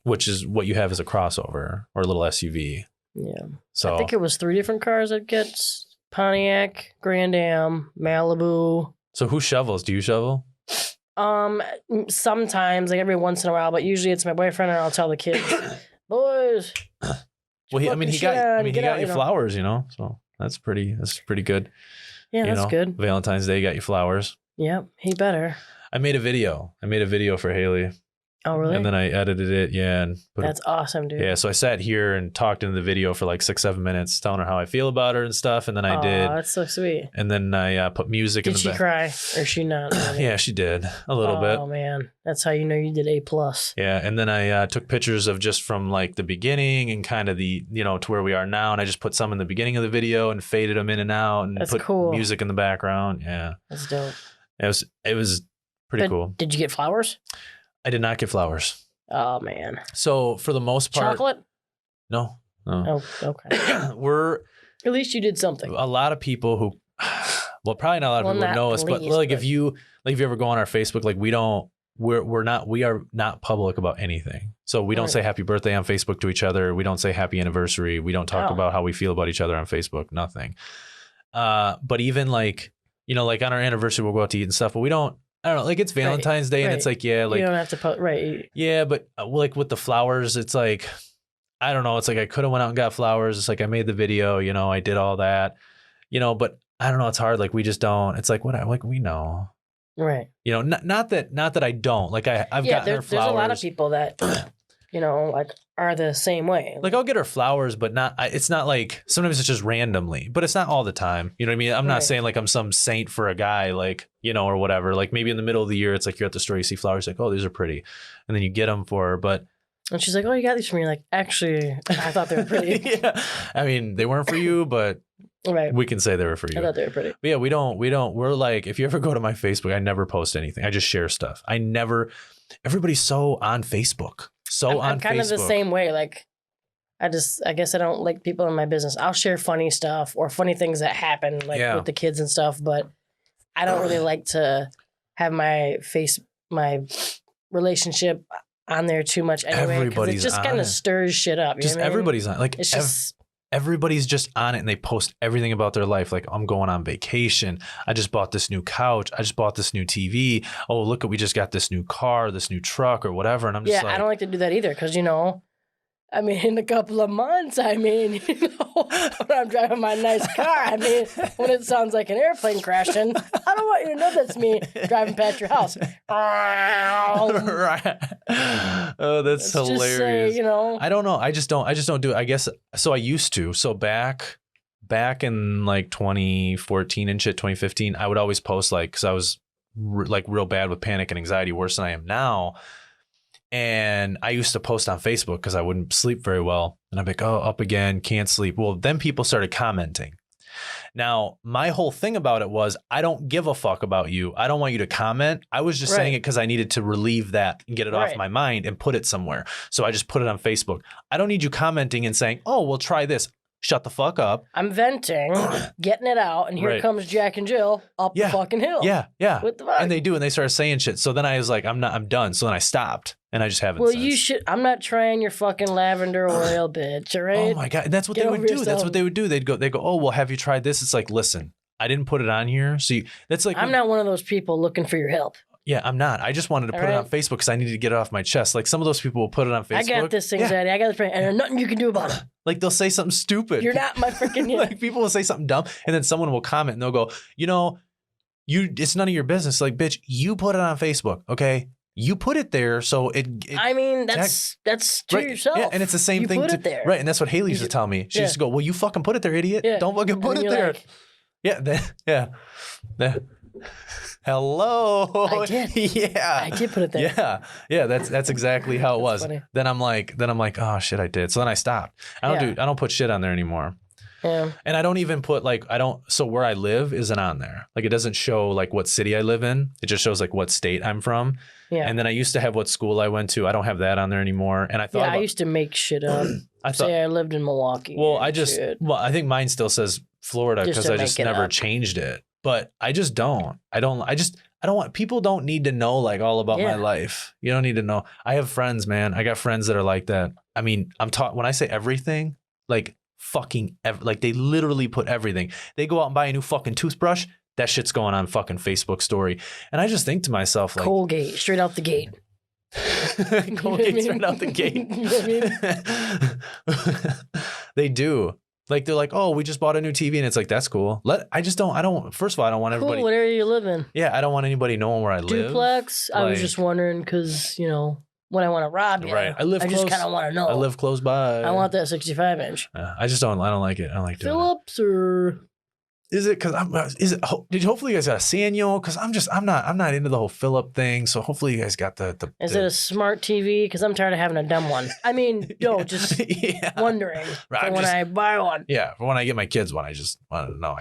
Which is what you have as a crossover or a little SUV. Yeah. So I think it was 3 different cars that Pontiac, Grand Am, Malibu. So who shovels? Do you shovel? Sometimes, like every once in a while, but usually it's my boyfriend, and I'll tell the kids, boys. Well, he got you know. flowers, so that's pretty good. Yeah, that's good. Valentine's Day got you flowers. Yep, he better. I made a video for Haley. Oh, really? And then I edited it, and that's awesome, dude. Yeah, so I sat here and talked into the video for like 6-7 minutes, telling her how I feel about her and stuff, and then I did. Oh, that's so sweet. And then I put music in the back. Did she cry, or she not? Yeah, she did a little bit. Oh man, that's how you know you did A+. Yeah, and then I took pictures of just from like the beginning and kind of the to where we are now, and I just put some in the beginning of the video and faded them in and out, and put music in the background. Yeah, that's dope. It was pretty cool. Did you get flowers? I did not get flowers. Oh man. So for the most part, chocolate? No. Oh, okay. We're at least you did something. A lot of people who, well, probably not a lot of people who know us, but like if you ever go on our Facebook, like we are not public about anything. So we don't say happy birthday on Facebook to each other. We don't say happy anniversary. We don't talk about how we feel about each other on Facebook. Nothing. But even like like on our anniversary, we'll go out to eat and stuff, but we don't. I don't know, like it's Valentine's Day and it's like, yeah, like you don't have to put Yeah, but like with the flowers, it's like, I don't know. It's like I could have went out and got flowers. It's like I made the video, I did all that, but I don't know. It's hard. Like we just don't. It's like what we know, right? Not that I don't. Like I've gotten her flowers. There's a lot of people that like are the same way. Like I'll get her flowers, but it's not like sometimes it's just randomly, but it's not all the time. You know what I mean? I'm not saying like I'm some saint for a guy, like, or whatever. Like maybe in the middle of the year, it's like you're at the store, you see flowers, like, oh, these are pretty. And then you get them for her. And she's like, oh, you got these for me. Like, actually, I thought they were pretty. Yeah. I mean, they weren't for you, but we can say they were for you. I thought they were pretty. But yeah, we're like, if you ever go to my Facebook, I never post anything. I just share stuff. Everybody's so on Facebook. I'm kind of the same way. Like, I guess I don't like people in my business. I'll share funny stuff or funny things that happen, like with the kids and stuff. But I don't really like to have my relationship on there too much anyway. Because it just kind of stirs shit up. Just everybody's on. Like, it's just everybody's just on it, and they post everything about their life. Like, I'm going on vacation. I just bought this new couch. I just bought this new TV. Oh, look, we just got this new car, this new truck or whatever. And I'm just I don't like to do that either. Cause I mean, in a couple of months, when I'm driving my nice car, when it sounds like an airplane crashing, I don't want you to know that's me driving past your house. Right. Oh, that's hilarious. Just say, I don't know. I just don't do it. I guess, so I used to. So back in like 2014 and shit, 2015, I would always post cause I was real bad with panic and anxiety, worse than I am now. And I used to post on Facebook because I wouldn't sleep very well. And I'd be like, oh, up again, can't sleep. Well, then people started commenting. Now, my whole thing about it was, I don't give a fuck about you. I don't want you to comment. I was just saying it because I needed to relieve that and get it off my mind and put it somewhere. So I just put it on Facebook. I don't need you commenting and saying, oh, well, try this. Shut the fuck up. I'm venting, getting it out, and here comes Jack and Jill up the fucking hill. Yeah. What the fuck? And they do, and they started saying shit. So then I was like, I'm done. So then I stopped, and I just haven't. Well, you should. I'm not trying your fucking lavender oil, bitch. All right. Oh my god, and that's what they would do. Yourself. That's what they would do. They'd go, oh, well, have you tried this? It's like, listen, I didn't put it on here. So that's like, I'm not one of those people looking for your help. Yeah, I'm not. I just wanted to put it on Facebook because I needed to get it off my chest. Like some of those people will put it on Facebook. I got this anxiety. I got this pain, and there's nothing you can do about it. Like they'll say something stupid. You're not my freaking. Like people will say something dumb, and then someone will comment and they'll go, it's none of your business. Like, bitch, you put it on Facebook, okay? You put it there, so it I mean, that's to yourself. Yeah, and it's the same thing. Put it there. Right, and that's what Haley used to tell me. She used to go, well, you fucking put it there, idiot. Yeah. Don't fucking put it there. Yeah. Hello. I did. Yeah. I did put it there. Yeah. That's exactly how it was. Funny. Then I'm like, oh shit, I did. So then I stopped. I don't put shit on there anymore. Yeah. And I don't even put so where I live isn't on there. Like it doesn't show like what city I live in. It just shows like what state I'm from. Yeah. And then I used to have what school I went to. I don't have that on there anymore. And I thought I used to make shit up. I lived in Milwaukee. Well, I think mine still says Florida because I just never changed it. But I just don't. I don't want, people don't need to know like all about my life. You don't need to know. I have friends, man. I got friends that are like that. I mean, when I say everything, like fucking like they literally put everything. They go out and buy a new fucking toothbrush. That shit's going on fucking Facebook story. And I just think to myself, like, Colgate, straight out the gate. Colgate's right out the gate. You know what I mean? They do. Like, they're like, oh, we just bought a new TV. And it's like, that's cool. I don't, first of all, I don't want everybody. Cool, what area you live in? Yeah, I don't want anybody knowing where I live. Duplex? I was just wondering because, you know, when I want to rob you, right. I just kind of want to know. I live close by. I want that 65 inch. I don't like it. I don't like doing Phillips or... Is it because hopefully you guys got a Sanyo? Because I'm not into the whole Philip thing. So hopefully you guys got the Is it a smart TV? Because I'm tired of having a dumb one. I mean, just wondering when I buy one. Yeah, for when I get my kids one, I just want to know.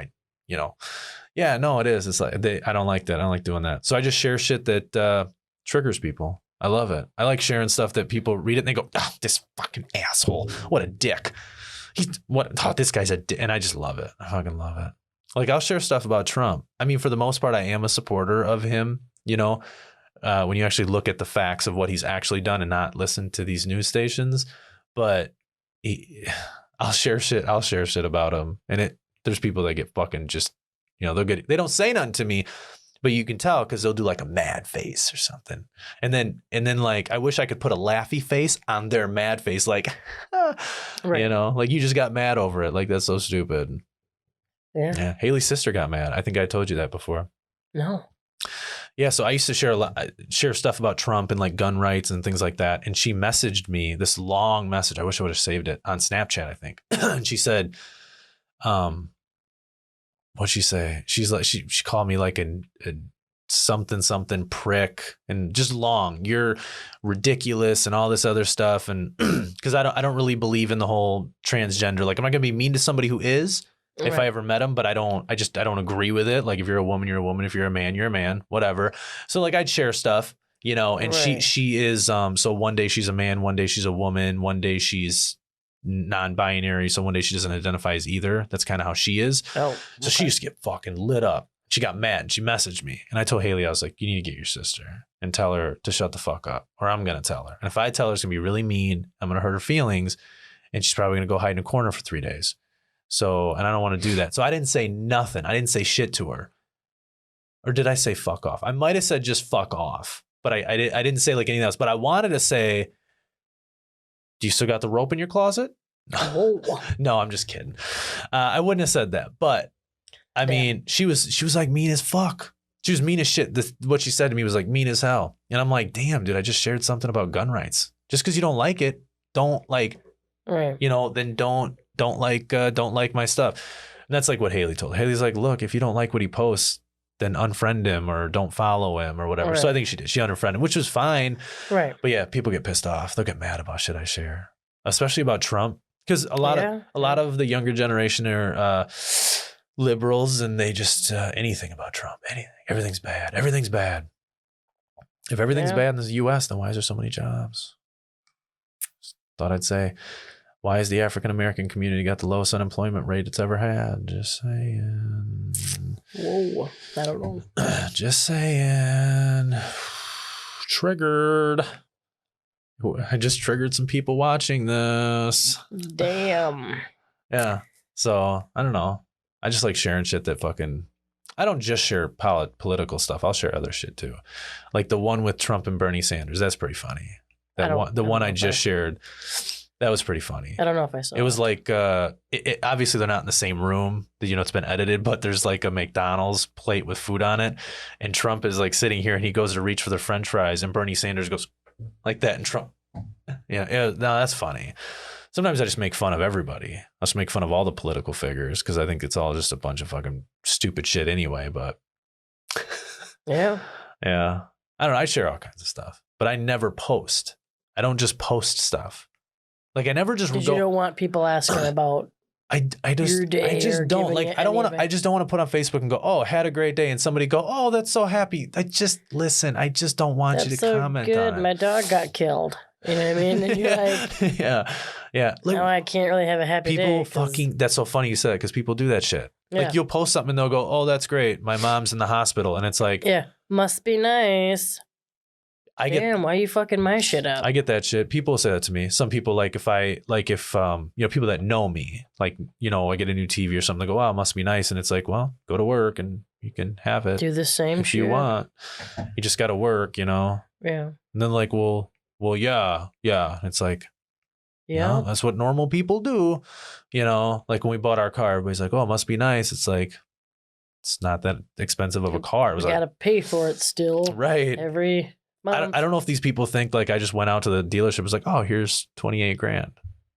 Yeah, no, it is. It's like I don't like that. I don't like doing that. So I just share shit that triggers people. I love it. I like sharing stuff that people read it and they go, oh, this fucking asshole. What a dick. This guy's a dick. And I just love it. I fucking love it. Like, I'll share stuff about Trump. I mean, for the most part, I am a supporter of him, you know, when you actually look at the facts of what he's actually done and not listen to these news stations. But I'll share shit about him. And there's people that get fucking just, you know, they don't say nothing to me, but you can tell because they'll do like a mad face or something. And then like, I wish I could put a laughy face on their mad face. Like, right. You know, like you just got mad over it. Like, that's so stupid. Yeah. Haley's sister got mad. I think I told you that before. No. Yeah. So I used to share stuff about Trump and like gun rights and things like that. And she messaged me this long message. I wish I would have saved it on Snapchat, I think. And she said, what'd she say? She's like, she called me like a something prick and just long. You're ridiculous and all this other stuff. And because I don't really believe in the whole transgender. Like, I'm not gonna be mean to somebody who is. Right. If I ever met him, but I don't agree with it. Like, if you're a woman, you're a woman. If you're a man, you're a man, whatever. So like, I'd share stuff, you know, and right. she is, so one day she's a man, one day she's a woman, one day she's non-binary. So one day she doesn't identify as either. That's kind of how she is. Oh, okay. So she used to get fucking lit up. She got mad and she messaged me and I told Haley, I was like, you need to get your sister and tell her to shut the fuck up or I'm going to tell her. And if I tell her, it's gonna be really mean. I'm going to hurt her feelings and she's probably going to go hide in a corner for 3 days. So, and I don't want to do that. So I didn't say nothing. I didn't say shit to her. Or did I say fuck off? I might have said just fuck off, but I didn't say like anything else. But I wanted to say, do you still got the rope in your closet? No, I'm just kidding. I wouldn't have said that. But I mean, she was like mean as fuck. She was mean as shit. What she said to me was like mean as hell. And I'm like, damn, dude, I just shared something about gun rights. Just because you don't like it, don't like, right. You know, then don't like my stuff. And that's like what Haley told. Haley's like, look, if you don't like what he posts, then unfriend him or don't follow him or whatever. Right. So I think she did. She unfriended him, which was fine. Right. But yeah, people get pissed off. They'll get mad about shit I share, especially about Trump. Because a lot of the younger generation are liberals and they just anything about Trump, anything. Everything's bad. Everything's bad. If everything's bad in the US, then why is there so many jobs? Thought I'd say, why is the African-American community got the lowest unemployment rate it's ever had? Just saying. Whoa, I don't know. Just saying. Triggered. I just triggered some people watching this. Damn. Yeah. So, I don't know. I just like sharing shit that fucking... I don't just share political stuff. I'll share other shit too. Like the one with Trump and Bernie Sanders. That's pretty funny. The one I just shared... That was pretty funny. I don't know if I saw it. It was like, obviously they're not in the same room. You know, it's been edited, but there's like a McDonald's plate with food on it. And Trump is like sitting here and he goes to reach for the French fries and Bernie Sanders goes like that. And Trump, yeah, no, that's funny. Sometimes I just make fun of everybody. I just make fun of all the political figures because I think it's all just a bunch of fucking stupid shit anyway. But yeah. Yeah. I don't know. I share all kinds of stuff, but I never post. I don't just post stuff. Like I never just go. You don't want people asking about I just don't like. I don't want to. I just don't want to put on Facebook and go, "Oh, had a great day," and somebody go, "Oh, that's so happy." I just listen. I just don't want you to comment on it. My dog got killed. You know what I mean? And you're like, yeah. Like, now I can't really have a happy day. People fucking. That's so funny you said it because people do that shit. Yeah. Like you'll post something and they'll go, "Oh, that's great. My mom's in the hospital," and it's like, yeah, must be nice. damn, why are you fucking my shit up? I get that shit. People say that to me. Some people if people that know me, like, I get a new TV or something, they go, wow, it must be nice. And it's like, well, go to work and you can have it. Do the same if shit. you want. You just got to work, Yeah. And then like, well, yeah. It's like, yeah, that's what normal people do. Like when we bought our car, everybody's like, oh, it must be nice. It's like, it's not that expensive of a car. It was you got to pay for it still. Right. Every month. I don't know if these people think like I just went out to the dealership. It was like, oh, here's $28,000.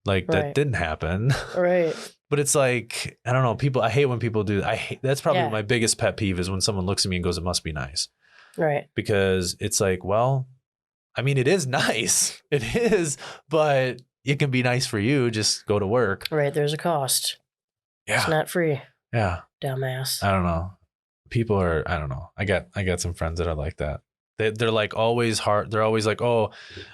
Like that didn't happen. Right. But it's like, I don't know. I hate when people do. That's probably my biggest pet peeve is when someone looks at me and goes, it must be nice. Right. Because it's like, well, I mean, it is nice. It is, but it can be nice for you. Just go to work. Right. There's a cost. Yeah. It's not free. Yeah. Dumbass. I don't know. People are, I don't know. I got some friends that are like that. They're like always hard. They're always like, oh,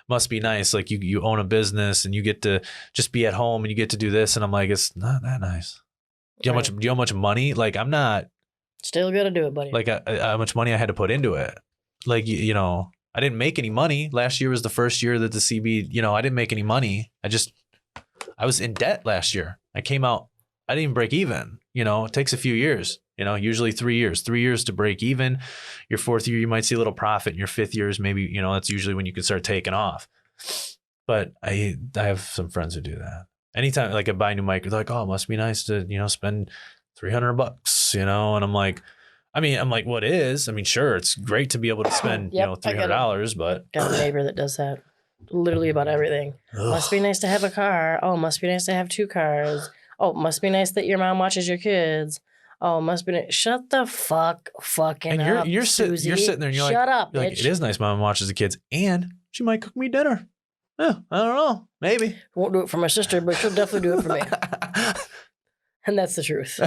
must be nice. Like you own a business and you get to just be at home and you get to do this. And I'm like, it's not that nice. Do you know how much money? Like I'm not. Still got to do it, buddy. Like how much money I had to put into it. Like, I didn't make any money. Last year was the first year that the CB, I didn't make any money. I was in debt last year. I came out, I didn't even break even. It takes a few years, usually 3 years to break even. Your fourth year, you might see a little profit. In your fifth year is maybe, that's usually when you can start taking off. But I have some friends who do that. Anytime like I buy a new mic, they're like, oh, it must be nice to, spend $300, and I'm like, what is? I mean, sure, it's great to be able to spend, $300, but got a neighbor that does that literally about everything. Ugh. Must be nice to have a car. Oh, must be nice to have 2 cars. Oh, must be nice that your mom watches your kids. Oh, must be nice. Shut the fucking up, you're sitting there and you're shut up, like, it is nice mom watches the kids and she might cook me dinner. Yeah, I don't know. Maybe. Won't do it for my sister, but she'll definitely do it for me. And that's the truth.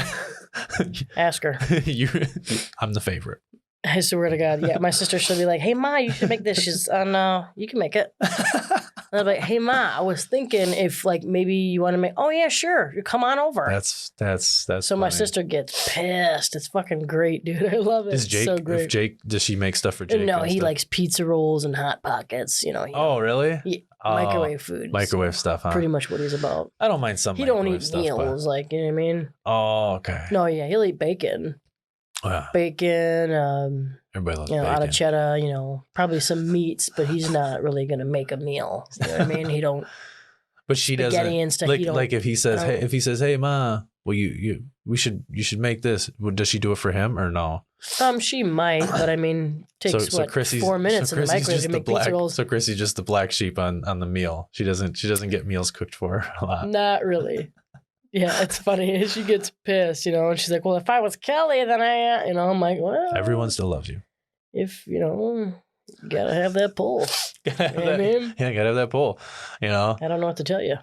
Ask her. I'm the favorite. I swear to God. Yeah, my sister should be like, hey, Ma, you should make this. She's, oh, no, you can make it. And I'm like, hey, Ma, I was thinking if, like, maybe you want to make, oh, yeah, sure. You come on over. That's So funny. My sister gets pissed. It's fucking great, dude. I love it. Is Jake, so great. Does she make stuff for Jake? No, he likes pizza rolls and Hot Pockets, Oh, really? Yeah, microwave food. Microwave stuff, huh? Pretty much what he's about. I don't mind some He microwave don't eat stuff, meals, but... like, you know what I mean? Oh, okay. No, yeah, he'll eat bacon. Oh, yeah. Bacon, everybody loves bacon. Out of cheddar, probably some meats, but he's not really going to make a meal. You know what I mean? He don't. But she doesn't. And stuff, like if he says, hey, Ma, well, you should make this. Does she do it for him or no? She might, but takes 4 minutes in the microwave to make pizza rolls. So Chrissy's just the black sheep on the meal. She doesn't get meals cooked for her a lot. Not really. Yeah, it's funny. She gets pissed, and she's like, well, if I was Kelly, then I'm like, well. Everyone still loves you. If, you gotta have that pull. What I mean? Yeah, gotta have that pull. I don't know what to tell you.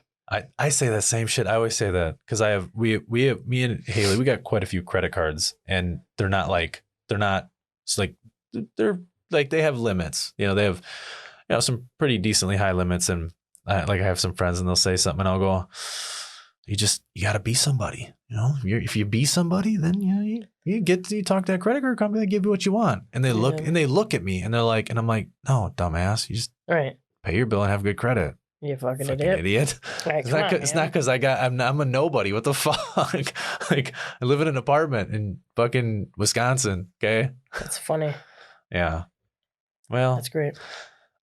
I say that same shit. I always say that because me and Haley, we got quite a few credit cards and they're they have limits. They have, some pretty decently high limits. And I have some friends and they'll say something and I'll go, you got to be somebody, if you be somebody, then you talk to that credit card company, they give you what you want. And they look at me and they're like, and I'm like, no, dumbass, you just pay your bill and have good credit. You fucking idiot. Right, it's not because I'm a nobody. What the fuck? Like I live in an apartment in fucking Wisconsin. Okay. That's funny. Yeah. Well, that's great.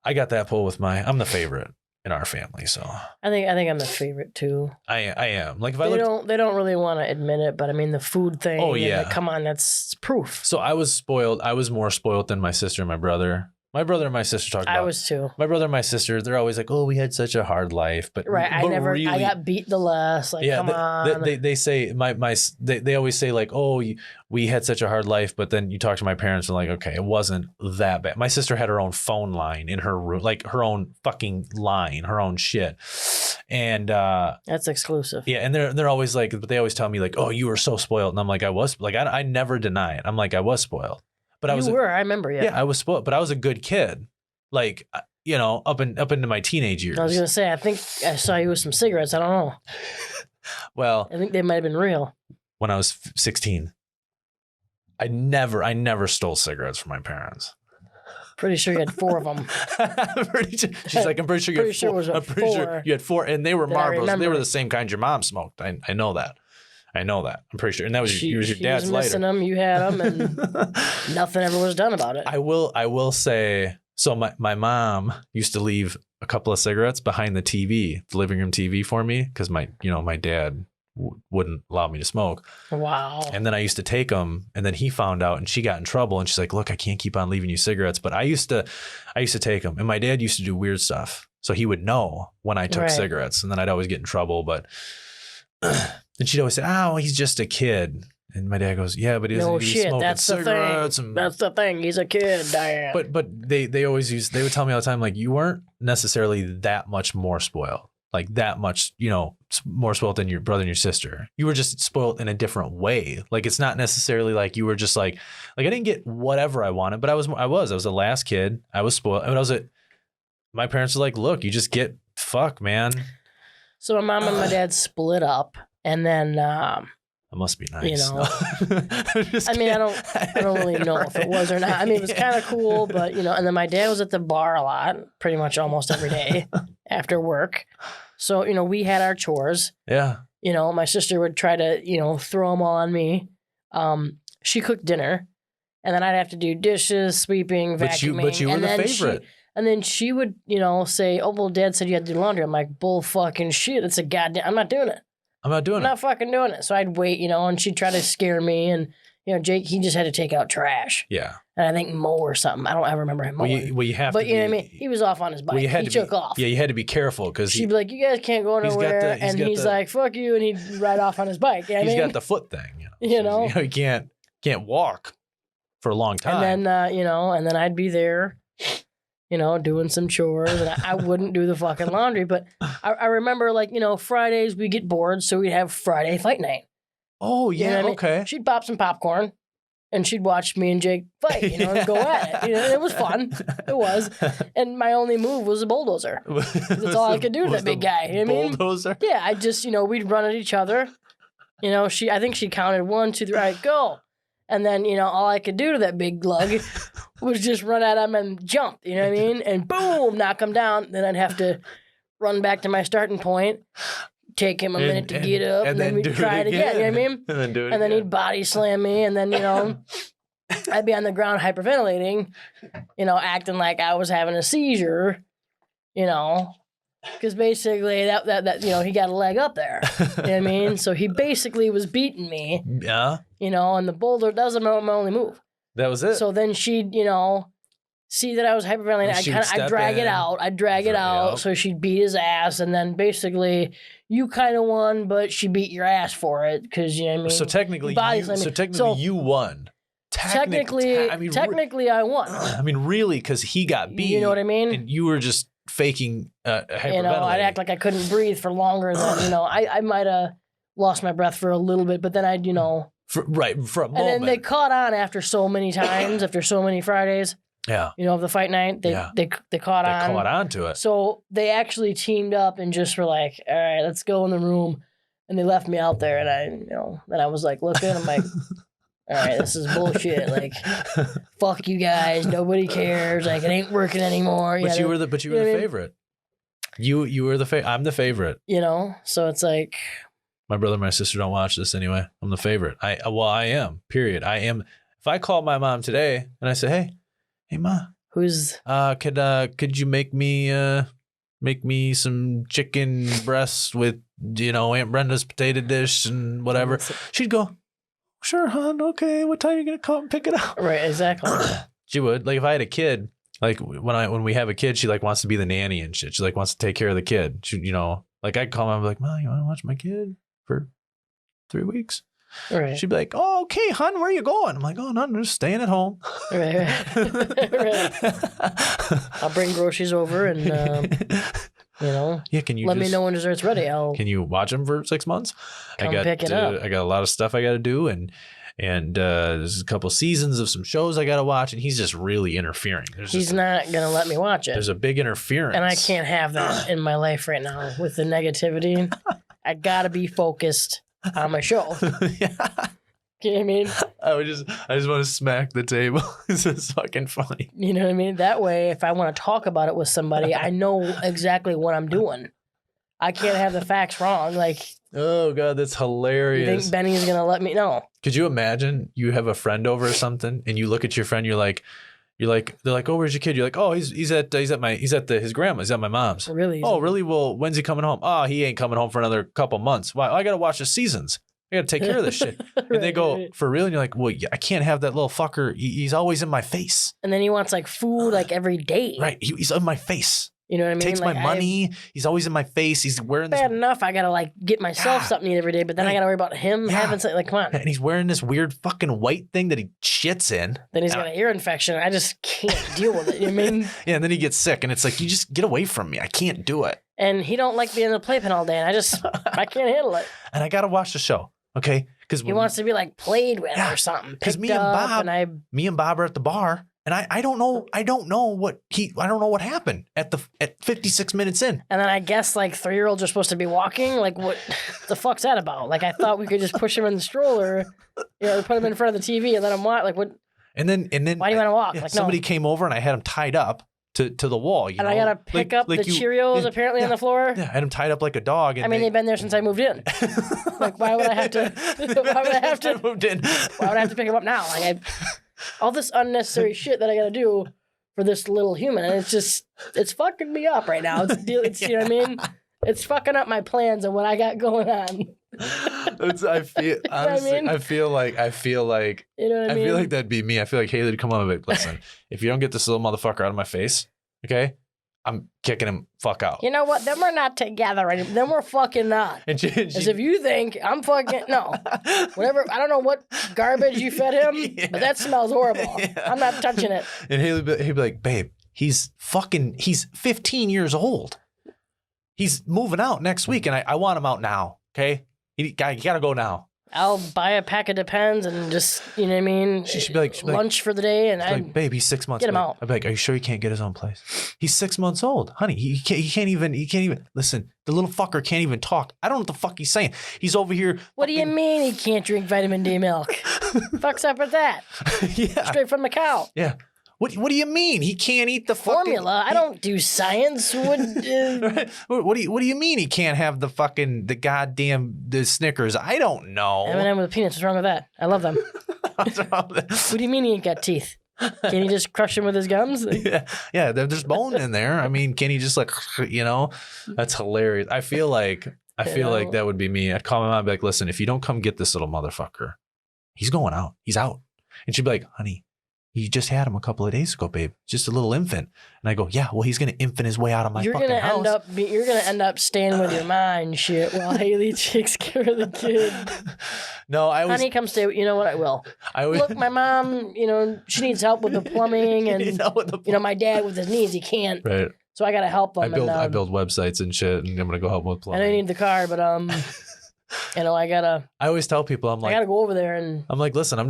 I got that pull with I'm the favorite in our family, so I think I'm the favorite too. I am. Like if they don't really want to admit it, but the food thing. Oh yeah, come on, that's proof. So I was spoiled. I was more spoiled than my sister and my brother. My brother and my sister talk about. I was too. My brother and my sister, they're always like, "Oh, we had such a hard life," but I got beat the less. Like, come on. They say they always say like, "Oh, we had such a hard life," but then you talk to my parents and like, okay, it wasn't that bad. My sister had her own phone line in her room, like her own fucking line, her own shit, and that's exclusive. Yeah, and they're always like, but they always tell me like, "Oh, you were so spoiled," and I'm like, I was like, I never deny it. I'm like, I was spoiled. But I remember, yeah. Yeah, I was spoiled, but I was a good kid. Like, up into my teenage years. I was going to say, I think I saw you with some cigarettes. I don't know. Well, I think they might have been real. When I was 16, I never stole cigarettes from my parents. Pretty sure you had 4 of them. She's like, I'm pretty sure you had 4. I'm pretty sure you had 4, and they were Marlboros. They were the same kind your mom smoked. I know that. I'm pretty sure, and that was your dad's was lighter. Missing them, you had them, and nothing ever was done about it. I will say. So my mom used to leave a couple of cigarettes behind the TV, the living room TV for me, because my dad wouldn't allow me to smoke. Wow. And then I used to take them, and then he found out, and she got in trouble, and she's like, "Look, I can't keep on leaving you cigarettes." But I used to take them, and my dad used to do weird stuff, so he would know when I took cigarettes, and then I'd always get in trouble. But and she'd always say, "Oh, he's just a kid." And my dad goes, "Yeah, but he's smoking that's cigarettes." The thing. That's the thing. He's a kid, Diane. But they would tell me all the time, like, you weren't necessarily that much more spoiled, like that much, more spoiled than your brother and your sister. You were just spoiled in a different way. Like, it's not necessarily like you were just like I didn't get whatever I wanted, but I was the last kid. I was spoiled. I mean, my parents were like, "Look, you just get fuck, man." So my mom and my dad split up, and then. It must be nice. I mean, I don't really know if it was or not. I mean, it was kind of cool, but and then my dad was at the bar a lot, pretty much almost every day after work. So, we had our chores. Yeah. My sister would try to, throw them all on me. She cooked dinner, and then I'd have to do dishes, sweeping, vacuuming. But you were the favorite. And then she would, say, "Oh, well, Dad said you had to do laundry." I'm like, "Bull fucking shit. It's a goddamn, I'm not doing it. I'm not fucking doing it." So I'd wait, and she'd try to scare me. And, Jake, he just had to take out trash. Yeah. And I think mow or something. I don't ever remember him mowing. Well, you have but to. But you know what I mean? He was off on his bike. He took off. Yeah, you had to be careful because she'd be like, "You guys can't go nowhere." And he's like, "Fuck you." And he'd ride off on his bike. He's got the foot thing. So, you can't walk for a long time. And then, and then I'd be there. Doing some chores, and I wouldn't do the fucking laundry. But I remember, Fridays we get bored, so we'd have Friday fight night. Oh, yeah, okay. Mean? She'd pop some popcorn, and she'd watch me and Jake fight, and go at it. It was fun. It was. And my only move was a bulldozer. That's all I could do to that big guy. You know what I mean? Bulldozer? Yeah, I just, we'd run at each other. I think she counted 1, 2, 3, all right, go. And then, all I could do to that big lug was just run at him and jump, you know what I mean? And boom, knock him down. Then I'd have to run back to my starting point, take him a minute to get up, and then we'd try it again, you know what I mean? And then do it And then he'd body slam me, and then, I'd be on the ground hyperventilating, acting like I was having a seizure, because basically that he got a leg up there. You know what I mean? So he basically was beating me. Yeah. And the boulder doesn't my only move. That was it. So then she'd, see that I was hyperventilating. I'd drag it out. I'd drag it out. So she'd beat his ass. And then basically you kind of won, but she beat your ass for it. Because, you know what I mean? So technically, you won. Technically, I won. I mean, really, because he got beat. You know what I mean? And you were just faking hyperventilating. I'd act like I couldn't breathe for longer than, I might have lost my breath for a little bit, but then I'd, for a moment. And then they caught on after so many times, after so many Fridays. Yeah. Of the fight night, they caught on. They caught on to it. So they actually teamed up and just were like, "All right, let's go in the room." And they left me out there, and then I was like looking, I'm like, "All right, this is bullshit. Like, fuck you guys. Nobody cares. Like, it ain't working anymore." But you were the favorite. You were the favorite. I'm the favorite. So it's like, my brother and my sister don't watch this anyway. I'm the favorite. I am. Period. I am. If I called my mom today and I say, "Hey, Ma, who's could you make me some chicken breast with Aunt Brenda's potato dish and whatever," she'd go, "Sure, hon. Okay. What time are you gonna come and pick it up?" Right. Exactly. She would. Like, if I had a kid, like when we have a kid, she wants to be the nanny and shit. She wants to take care of the kid. She, I'd call mom, like, "Ma, you want to watch my kid for 3 weeks?" Right. She'd be like, "Oh, okay, hon, where are you going?" I'm like, "Oh, no, I'm just staying at home." Right. I'll bring groceries over and, yeah, can you let me know when dessert's ready. Can you watch them for 6 months? Pick it up. I got a lot of stuff I got to do, and there's a couple seasons of some shows I got to watch, and he's just really interfering. He's not going to let me watch it. There's a big interference. And I can't have that in my life right now with the negativity. I got to be focused on my show. Yeah. You know what I mean? I just want to smack the table. This is fucking funny. You know what I mean? That way, if I want to talk about it with somebody, I know exactly what I'm doing. I can't have the facts wrong. Like, oh God, that's hilarious. You think Benny's gonna let me know? Could you imagine you have a friend over or something, and you look at your friend, they're like, oh, where's your kid? You're like, oh, he's at his grandma's, he's at my mom's. Really? Oh, really? Well, when's he coming home? Oh, he ain't coming home for another couple months. Why? I gotta watch the seasons. I gotta take care of this shit. And they go, for real? And you're like, well, I can't have that little fucker. He's always in my face. And then he wants like food like every day. Right. He's in my face. You know what I mean? Takes like, my money. He's always in my face. He's wearing this. Bad enough. I gotta like get myself something to eat every day, but then I gotta worry about him having something. Like, come on. And he's wearing this weird fucking white thing that he shits in. Then he's got an ear infection. I just can't deal with it. You know what I mean? Yeah, and then he gets sick, and it's like, you just get away from me. I can't do it. And he don't like being in the playpen all day, and I can't handle it. And I gotta watch the show, okay? Because he wants to be like played with or something. Because me and Bob are at the bar. And I don't know what happened at 56 minutes in. And then I guess like 3-year-olds are supposed to be walking. Like what the fuck's that about? Like I thought we could just push him in the stroller, put him in front of the TV and let him walk. Like what? And then why do you want to walk? Like somebody came over and I had him tied up to the wall. And I gotta pick up the Cheerios apparently on the floor. Yeah, I had him tied up like a dog. And they've been there since I moved in. Like why would I have to? Why would I have to? Moved in. Why would I have to pick him up now? Like all this unnecessary shit that I gotta do for this little human, and it's fucking me up right now. It's you know what I mean? It's fucking up my plans and what I got going on. I feel like you know what I mean? I feel like that'd be me. I feel like Haley would come on and be like, listen, if you don't get this little motherfucker out of my face, okay, I'm kicking him fuck out. You know what? Then we're not together anymore. Then we're fucking not. As if you think I'm fucking no. Whatever. I don't know what garbage you fed him, but that smells horrible. Yeah. I'm not touching it. And he'd be like, babe, he's 15 years old. He's moving out next week, and I want him out now. Okay, you gotta go now. I'll buy a pack of Depends and just, you know what I mean? She should be like, lunch for the day. And like, babe, he's 6 months. Get him out. I'd be like, are you sure he can't get his own place? He's 6 months old. Honey, he can't even, listen, the little fucker can't even talk. I don't know what the fuck he's saying. He's over here. What do you mean he can't drink vitamin D milk? Fuck's up with that? Yeah. Straight from the cow. Yeah. What do you mean? He can't eat the formula. I don't do science. Right. What do you mean he can't have the goddamn Snickers? I don't know. M&M with peanuts. What's wrong with that? I love them. What's wrong with that? What do you mean he ain't got teeth? Can he just crush them with his gums? Yeah. There's bone in there. I mean, can he just That's hilarious. I feel like that would be me. I'd call my mom and be like, listen, if you don't come get this little motherfucker, he's going out. He's out. And she'd be like, honey, you just had him a couple of days ago, babe. Just a little infant. And I go, yeah, well, he's going to infant his way out of my fucking house. You're going to end up staying with your mom and shit while Haley takes care of the kid. No, honey, come stay. You know what? I will. Look, my mom, she needs help with the plumbing and, my dad with his knees, he can't. Right. So I got to help him. I build websites and shit, and I'm going to go help him with plumbing. I know you need the car, but I always tell people, I'm like, I gotta go over there and I'm like, listen,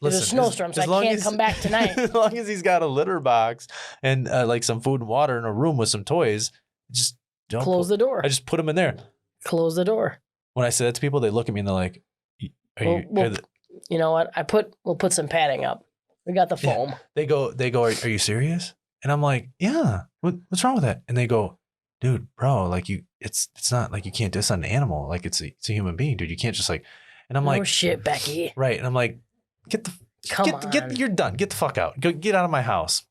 there's a snowstorm, so I can't come back tonight. As long as he's got a litter box and like some food and water in a room with some toys, just don't close the door. I just put him in there. Close the door. When I say that to people, they look at me and they're like, you know what? We'll put some padding up. We got the foam. Yeah. They go, are you serious? And I'm like, yeah, what's wrong with that? And they go, dude, bro, like it's not like you can't do this on an animal. Like it's a human being, dude. You can't just and I'm like, oh shit, Becky. Right. And I'm like, you're done. Get the fuck out. Get out of my house.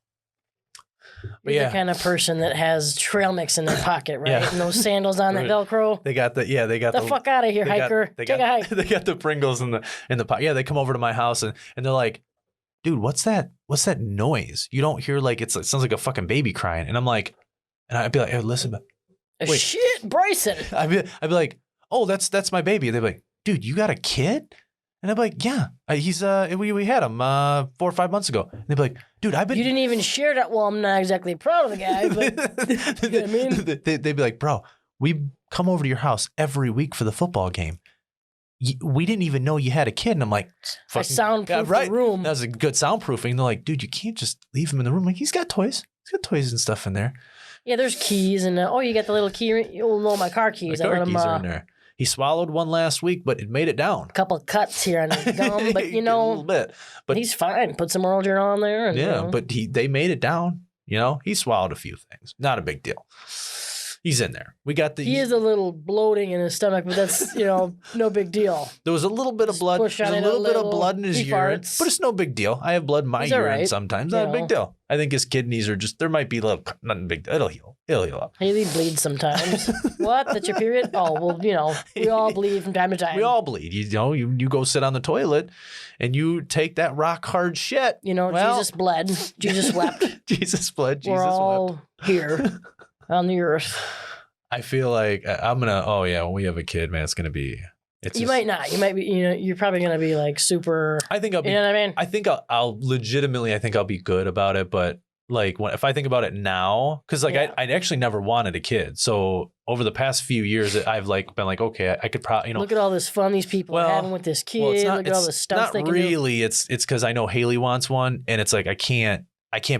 But you're the kind of person that has trail mix in their pocket, right? Yeah. And those sandals on that Velcro. They got the fuck out of here, hiker. Take a hike. They got the Pringles in the pocket. Yeah, they come over to my house and they're like, dude, what's that noise? You don't hear it sounds like a fucking baby crying. And I'm like, and I'd be like, hey, listen, wait. Shit, Bryson. I'd be like, oh, that's my baby. And they'd be like, dude, you got a kid? And I'd be like, yeah, he's we had him 4 or 5 months ago. And they'd be like, dude, you didn't even share that. Well, I'm not exactly proud of the guy, but you know what I mean? They'd be like, bro, we come over to your house every week for the football game. We didn't even know you had a kid. And I'm like, I soundproof the room. That was a good soundproofing. And they're like, dude, you can't just leave him in the room. I'm like, he's got toys. He's got toys and stuff in there. Yeah, there's keys and you got the little key. You'll know my car keys. My car keys are in there. He swallowed one last week, but it made it down. A couple of cuts here on his gum, but a little bit. But he's fine. Put some oral gel on there. And, but they made it down. He swallowed a few things. Not a big deal. He's in there. He is a little bloating in his stomach, but that's, no big deal. There was a little bit of blood. There's a little bit of blood in his urine, but it's no big deal. I have blood in my urine sometimes. Not a big deal. I think his kidneys are there might be nothing big. It'll heal. It'll heal up. Haley bleeds sometimes. What? That's your period? Oh, well, we all bleed from time to time. We all bleed. You go sit on the toilet and you take that rock hard shit. Jesus bled. Jesus wept. Jesus bled. Jesus We're all wept. Here on the earth. I feel like I'm going to, when we have a kid, man, it's going to be. Might not. You might be, you're probably going to be like super. I think I'll be. You know what I mean? I think I'll legitimately, I think I'll be good about it. But like if I think about it now, because like I actually never wanted a kid. So over the past few years, I've like been like, okay, I could probably, Look at all this fun these people are having with this kid. Look at all the stuff they can do. Not really. It's because I know Haley wants one, and it's like I can't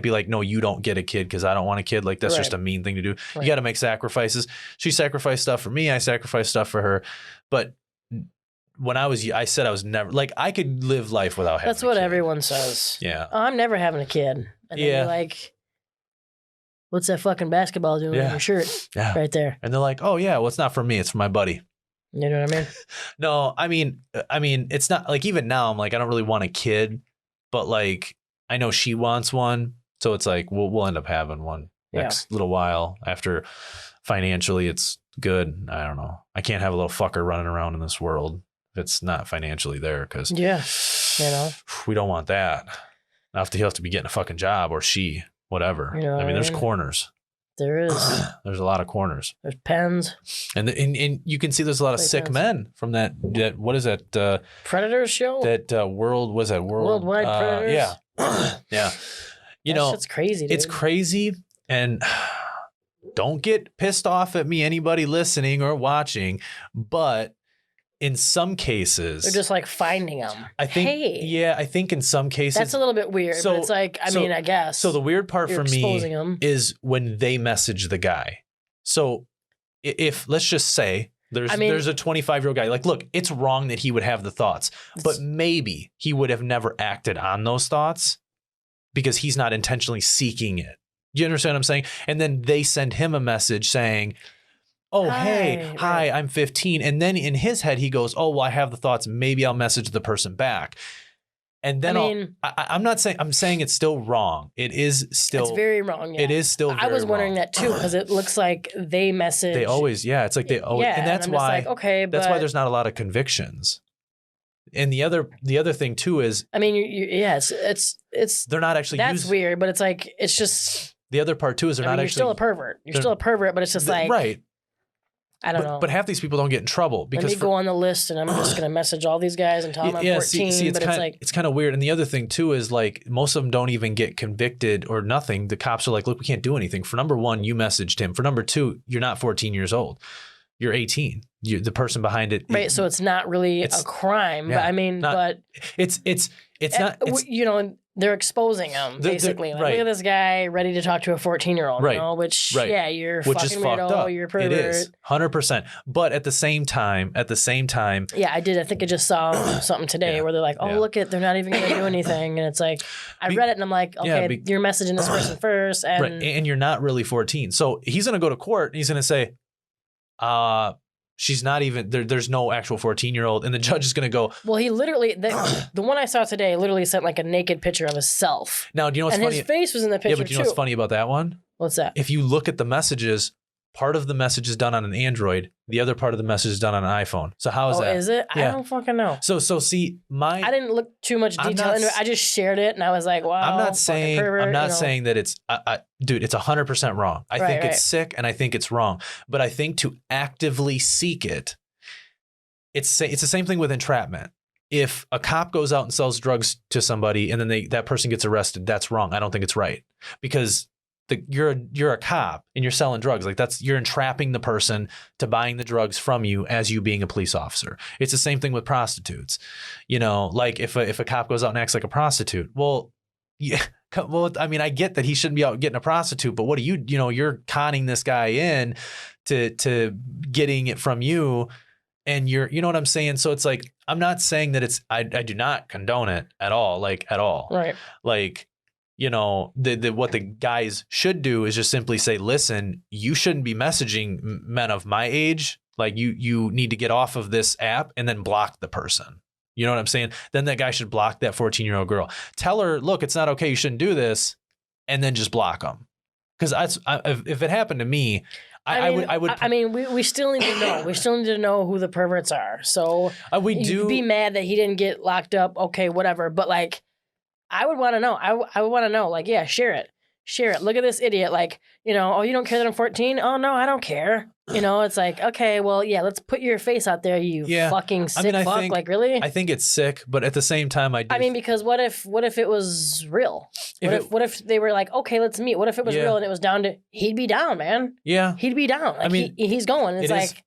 be like, no, you don't get a kid because I don't want a kid. Like that's just a mean thing to do. Right. You got to make sacrifices. She sacrificed stuff for me. I sacrificed stuff for her. But when I said I was never like I could live life without having. That's what everyone says. Yeah. Oh, I'm never having a kid. And then you're like, what's that fucking basketball doing on your shirt? Yeah. Right there. And they're like, oh yeah, well it's not for me. It's for my buddy. You know what I mean? No, I mean, it's not like even now I'm like I don't really want a kid, but like. I know she wants one, so it's like we'll end up having one next little while after financially it's good. I don't know. I can't have a little fucker running around in this world if it's not financially there because we don't want that. Now he'll have to be getting a fucking job or she, whatever. I mean, there's corners. There is. There's a lot of corners. There's pens. And you can see there's a lot of sick men from that what is that? Predators show? That Worldwide Predators? Yeah. Yeah. It's crazy, dude. It's crazy. And don't get pissed off at me, anybody listening or watching, but in some cases they're just like finding them. I think in some cases that's a little bit weird, but it's like, I guess. So the weird part for me is when they message the guy. So if let's just say there's a 25-year-old guy. Like, look, it's wrong that he would have the thoughts, but maybe he would have never acted on those thoughts because he's not intentionally seeking it. Do you understand what I'm saying? And then they send him a message saying, oh, hi, I'm 15. And then in his head, he goes, oh, well, I have the thoughts. Maybe I'll message the person back. And then I'm saying it's still wrong. It is still. It's very wrong. Yeah. It is still very wrong. I was wondering that too, because it looks like they message. They always, it's like they always, and that's why, that's why there's not a lot of convictions. And the other thing too is, it's they're not actually. That's weird, but it's like, it's just. The other part too is they're not actually. You're still a pervert. You're still a pervert, but it's just like. Right. I don't know. But half these people don't get in trouble because let me go on the list and I'm just going to message all these guys and tell them I'm 14. It's kind of weird. And the other thing too is like most of them don't even get convicted or nothing. The cops are like, look, we can't do anything. For number one, you messaged him. For number two, you're not 14 years old. You're 18. The person behind it. Right. So it's not really a crime. Yeah, but it's not. They're exposing him basically. Look at this guy ready to talk to a 14-year-old. Right. You're which fucking is fucked weirdo. Up. You're a pervert. It is 100%. But at the same time. Yeah, I did. I think I just saw something today where they're like, oh, look at, they're not even going to do anything. And it's like, I read it and I'm like, okay, you're messaging this person first. And you're not really 14. So he's going to go to court and he's going to say, she's not even there's no actual 14-year-old, and the judge is going to go. Well, he literally the one I saw today literally sent like a naked picture of himself. Now, do you know what's funny? And his face was in the picture. Yeah, but do you know what's funny about that one? What's that? If you look at the messages, part of the message is done on an Android, the other part of the message is done on an iPhone. So how is that? Is it? Yeah. I don't fucking know. So see, I didn't look too much detail into it. I just shared it and I was like, wow. I'm not saying that it's dude, it's 100% wrong. I think it's sick and I think it's wrong. But I think to actively seek it, it's the same thing with entrapment. If a cop goes out and sells drugs to somebody and then that person gets arrested, that's wrong. I don't think it's right because you're a cop and you're selling drugs. Like you're entrapping the person to buying the drugs from you as you being a police officer. It's the same thing with prostitutes. Like if a cop goes out and acts like a prostitute, well, yeah. Well, I mean, I get that he shouldn't be out getting a prostitute, but what do you're conning this guy in to getting it from you and you know what I'm saying? So it's like, I'm not saying that I do not condone it at all, like at all. Right. Like, you know, what the guys should do is just simply say, listen, you shouldn't be messaging men of my age. Like you need to get off of this app and then block the person. You know what I'm saying? Then that guy should block that 14-year-old girl. Tell her, look, it's not okay. You shouldn't do this. And then just block them. Because if it happened to me, I would. I mean, we still need to know. We still need to know who the perverts are. So we do be mad that he didn't get locked up. Okay, whatever. But like, I would want to know. I would want to know. Like, yeah, share it. Look at this idiot. Like, you know, oh, you don't care that I'm 14? Oh no, I don't care. You know, it's like, okay, well, yeah, let's put your face out there, you fucking sick fuck. Like, really? I think it's sick, but at the same time, I mean, because what if it was real? What if they were like, okay, let's meet? What if it was real and it was down to, he'd be down, man. Yeah. He'd be down. Like, I mean, he's going. It's like,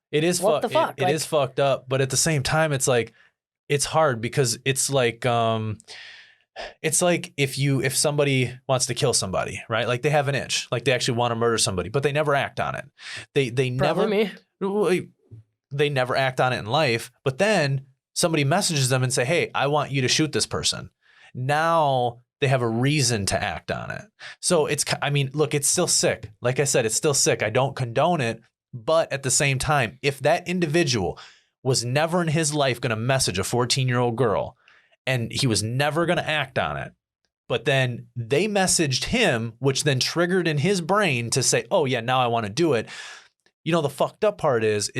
it is what the fuck? It is fucked up, but at the same time, it's like, it's hard because it's like if somebody wants to kill somebody, right? Like they have an itch, like they actually want to murder somebody, but they never act on it. They never act on it in life. But then somebody messages them and say, hey, I want you to shoot this person. Now they have a reason to act on it. So look, it's still sick. Like I said, it's still sick. I don't condone it. But at the same time, if that individual was never in his life going to message a 14-year-old girl, and he was never going to act on it, but then they messaged him, which then triggered in his brain to say, oh yeah, now I want to do it. You know, the fucked up part is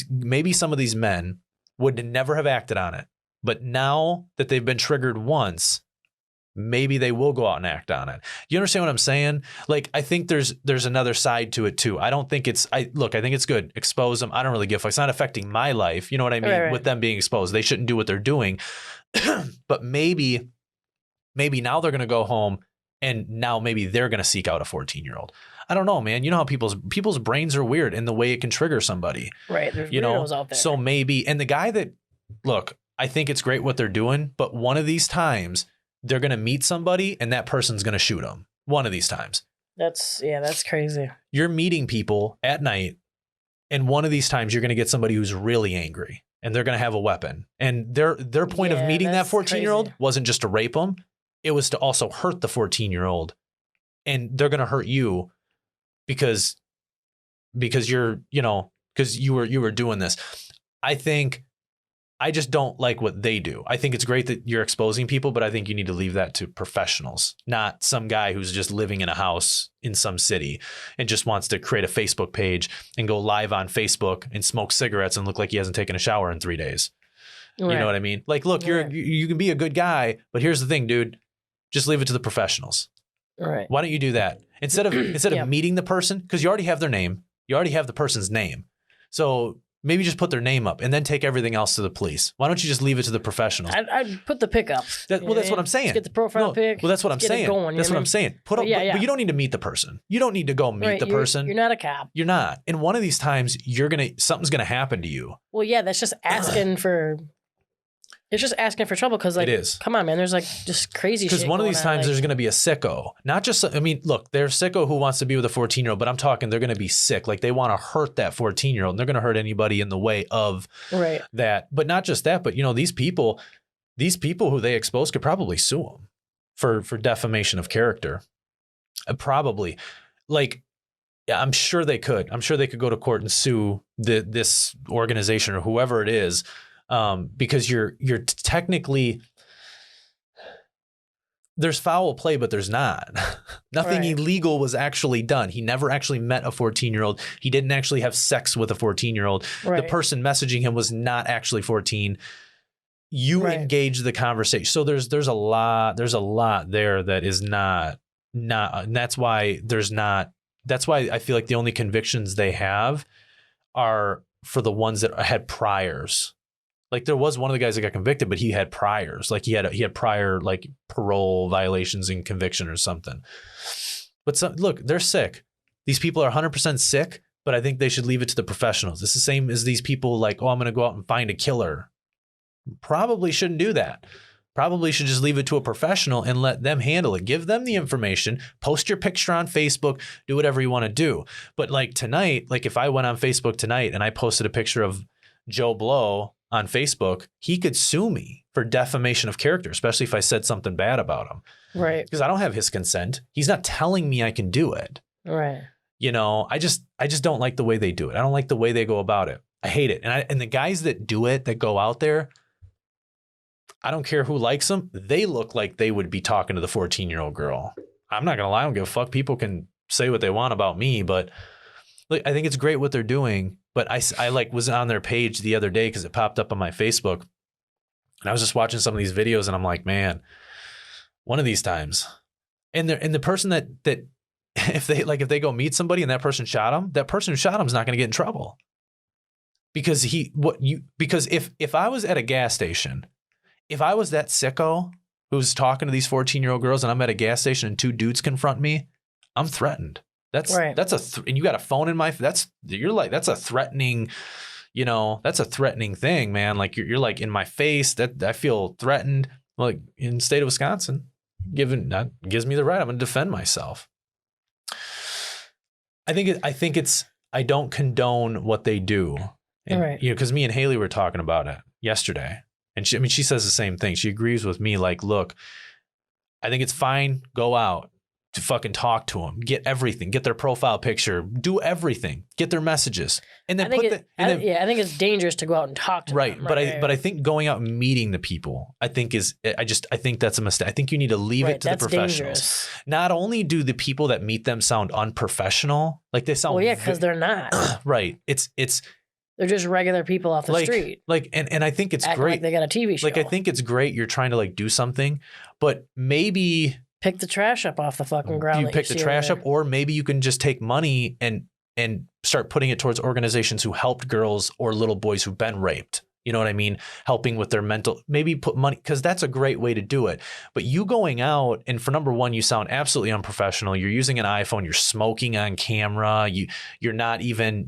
maybe some of these men would never have acted on it. But now that they've been triggered once, maybe they will go out and act on it. You understand what I'm saying? Like, I think there's another side to it too. I don't think I think it's good. Expose them. I don't really give a fuck. It's not affecting my life. You know what I mean? Right. With them being exposed, they shouldn't do what they're doing. But maybe now they're going to go home and now maybe they're going to seek out a 14-year-old. I don't know, man. You know how people's brains are weird in the way it can trigger somebody. Right. There's weirdos out there. So maybe, and the guy look, I think it's great what they're doing, but one of these times they're going to meet somebody and that person's going to shoot them. One of these times. That's crazy. You're meeting people at night, and one of these times you're going to get somebody who's really angry. And they're going to have a weapon. And their point of meeting that 14-year-old wasn't just to rape them. It was to also hurt the 14-year-old. And they're going to hurt you because you're, you know, because you were doing this. I just don't like what they do. I think it's great that you're exposing people, but I think you need to leave that to professionals, not some guy who's just living in a house in some city and just wants to create a Facebook page and go live on Facebook and smoke cigarettes and look like he hasn't taken a shower in 3 days. Right. You know what I mean? Like, look, you can be a good guy, but here's the thing, dude. Just leave it to the professionals. Right. Why don't you do that? Instead of meeting the person, because you already have their name, you already have the person's name. So maybe just put their name up and then take everything else to the police. Why don't you just leave it to the professionals? I'd put the pic up. That's what I'm saying. Just get the profile pic. Well, that's what I'm saying. That's what I'm saying. Put up, but you don't need to meet the person. You don't need to go meet the person. You're not a cop. You're not. And one of these times, something's gonna happen to you. Well, yeah, that's just asking for. It's just asking for trouble because, like, it is. Come on, man. There's like just crazy shit. Because one of these times there's going to be a sicko. Not just, I mean, look, there's sicko who wants to be with a 14-year-old, but I'm talking they're going to be sick. Like they want to hurt that 14-year-old. And they're going to hurt anybody in the way of that. But not just that, but, you know, these people who they expose could probably sue them for defamation of character. Probably. Like, yeah, I'm sure they could. I'm sure they could go to court and sue this organization or whoever it is. Because you're technically, there's foul play, but there's not. Nothing illegal was actually done. He never actually met a 14-year-old. He didn't actually have sex with a 14-year-old. The person messaging him was not actually 14. You engage the conversation. So there's a lot there that is not, and that's why I feel like the only convictions they have are for the ones that had priors. Like there was one of the guys that got convicted, but he had priors. Like he had prior like parole violations and conviction or something. But look, they're sick. These people are 100% sick, but I think they should leave it to the professionals. It's the same as these people like, oh, I'm going to go out and find a killer. Probably shouldn't do that. Probably should just leave it to a professional and let them handle it. Give them the information, post your picture on Facebook, do whatever you want to do. But like tonight, like if I went on Facebook tonight and I posted a picture of Joe Blow on Facebook, he could sue me for defamation of character, especially if I said something bad about him. Right. Because I don't have his consent. He's not telling me I can do it. Right. You know, I just don't like the way they do it. I don't like the way they go about it. I hate it. And the guys that do it, that go out there, I don't care who likes them. They look like they would be talking to the 14-year-old girl. I'm not going to lie. I don't give a fuck. People can say what they want about me, but like, I think it's great what they're doing. But I like was on their page the other day because it popped up on my Facebook, and I was just watching some of these videos, and I'm like, man, one of these times, and the person that if they go meet somebody and that person shot him, that person who shot him is not going to get in trouble because if I was at a gas station, if I was that sicko who's talking to these 14-year-old girls and I'm at a gas station and two dudes confront me, I'm threatened. That's right. And you got a phone in my, that's a threatening, that's a threatening thing, man. Like you're like in my face, that I feel threatened. Like in the state of Wisconsin, that gives me the right. I'm going to defend myself. I don't condone what they do. And, right. Because me and Haley were talking about it yesterday. And she says the same thing. She agrees with me. Like, look, I think it's fine. Go out to fucking talk to them. Get everything. Get their profile picture. Do everything. Get their messages. And then I think it's dangerous to go out and talk to them. Right. But I think going out and meeting the people, I think that's a mistake. I think you need to leave it to the professionals. Dangerous. Not only do the people that meet them sound unprofessional, like they sound. Well, yeah, because they're not. Right. They're just regular people off the street. And I think it's acting great. Like they got a TV show. Like, I think it's great. You're trying to do something, but maybe pick the trash up off the fucking ground. You pick the trash up, or maybe you can just take money and start putting it towards organizations who helped girls or little boys who've been raped. You know what I mean? Helping with their mental, maybe put money, because that's a great way to do it. But you going out and for number one, you sound absolutely unprofessional. You're using an iPhone. You're smoking on camera. You're not even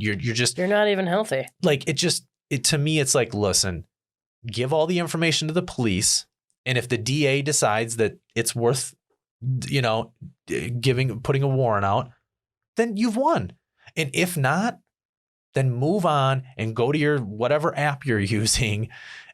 healthy. Like to me, it's like, listen, give all the information to the police. And if the DA decides that it's worth, putting a warrant out, then you've won. And if not, then move on and go to your whatever app you're using.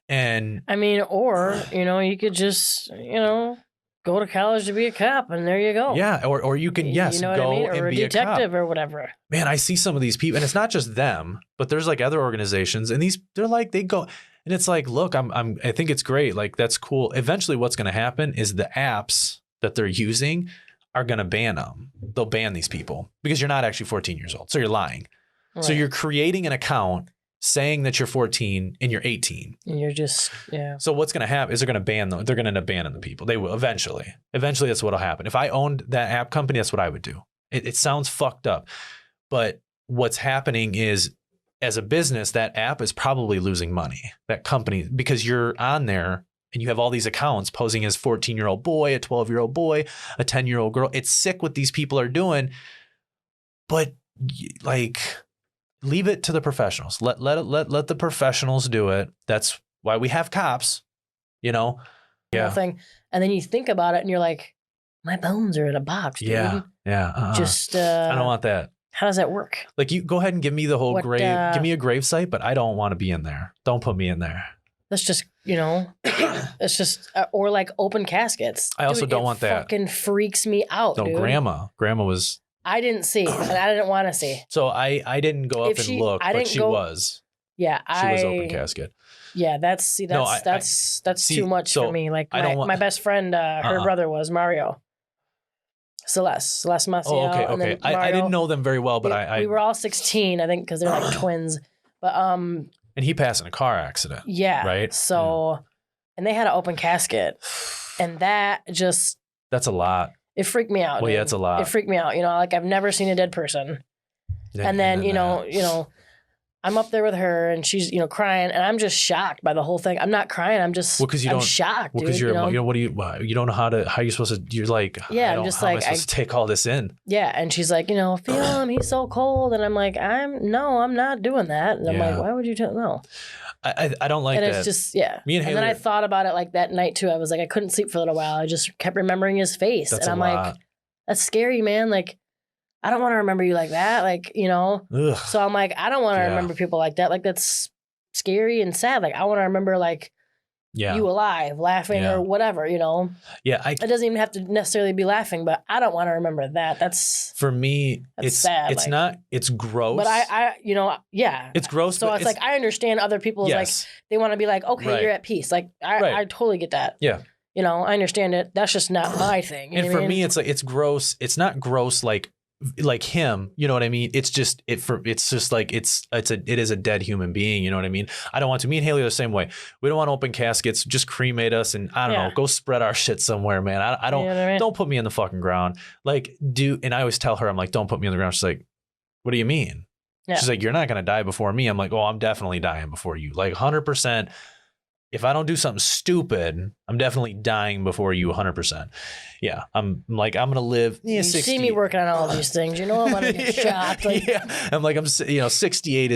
And or, you could just, go to college to be a cop and there you go. Yeah. Or you can, go and be a detective or whatever. Man, I see some of these people and it's not just them, but there's like other organizations and they're like, they go and it's like, look, I think it's great. Like, that's cool. Eventually what's going to happen is the apps that they're using are going to ban them. They'll ban these people because you're not actually 14 years old. So you're lying. Right. So you're creating an account saying that you're 14 and you're 18. And you're just, yeah. So what's going to happen is they're going to ban them. They're going to end up banning the people. They will eventually. Eventually, that's what'll happen. If I owned that app company, that's what I would do. It sounds fucked up. But what's happening is, as a business, that app is probably losing money. That company, because you're on there and you have all these accounts posing as 14-year-old boy, a 12-year-old boy, a 10-year-old girl. It's sick what these people are doing. But leave it to the professionals. Let the professionals do it. That's why we have cops, Yeah. Thing. And then you think about it and you're like, my bones are in a box, dude. Yeah. Yeah. Just I don't want that. How does that work? Like, you go ahead and give me the whole grave. Give me a grave site, but I don't want to be in there. Don't put me in there. That's just, it's just, or like open caskets. I also don't want that. It fucking freaks me out, dude. Grandma was. I didn't see, and I didn't want to see. So I didn't go up and look, but she was. Yeah, she was open casket. Yeah, that's too much for me. Like my best friend, her brother was Mario. Celeste Maciel. Oh, okay. I didn't know them very well, but we were all 16, I think, because they're like twins. But and he passed in a car accident. Yeah. Right. So, and they had an open casket, and that's a lot. It freaked me out. Well, dude. Yeah, it's a lot. It freaked me out. Like, I've never seen a dead person. Yeah, and then, I'm up there with her and she's, crying, and I'm just shocked by the whole thing. I'm not crying. I'm just, I'm shocked. Well, because you don't know how you're supposed to, you're like, yeah, I'm just like, am I supposed to take all this in? Yeah. And she's like, feel him. He's so cold. And I'm like, I'm not doing that. And I'm like, why would you no? I don't like that. And it's just, yeah. Me and Haley, then I thought about it like that night too. I was like, I couldn't sleep for a little while. I just kept remembering his face. And I'm like, that's scary, man. Like, I don't want to remember you like that. Like, Ugh. So I'm like, I don't want to remember people like that. Like, that's scary and sad. Like I want to remember like you alive, laughing or whatever, you know. Yeah, it doesn't even have to necessarily be laughing, but I don't want to remember that. That's for me. It's sad. It's like, not. It's gross. But I, you know, it's gross. So it's like I understand other people like they want to be like, okay, you're at peace. Like I totally get that. Yeah. You know, I understand it. That's just not my thing. And for me, it's like it's gross. It's not gross like him, you know what I mean? It's just it's just like it is a dead human being, you know what I mean? I don't want to. Me and Haley are the same way. We don't want open caskets. Just cremate us and I don't know, go spread our shit somewhere, man. I don't, you know what I mean? Don't put me in the fucking ground. Like and I always tell her, I'm like, don't put me in the ground. She's like, what do you mean? Yeah. She's like, you're not gonna die before me. I'm like, oh, I'm definitely dying before you. Like 100%. If I don't do something stupid, I'm definitely dying before you 100%. Yeah, I'm like, I'm going to live. Yeah, you 60. See me working on all these things. You know I'm going to get shot. Like, I'm like, 68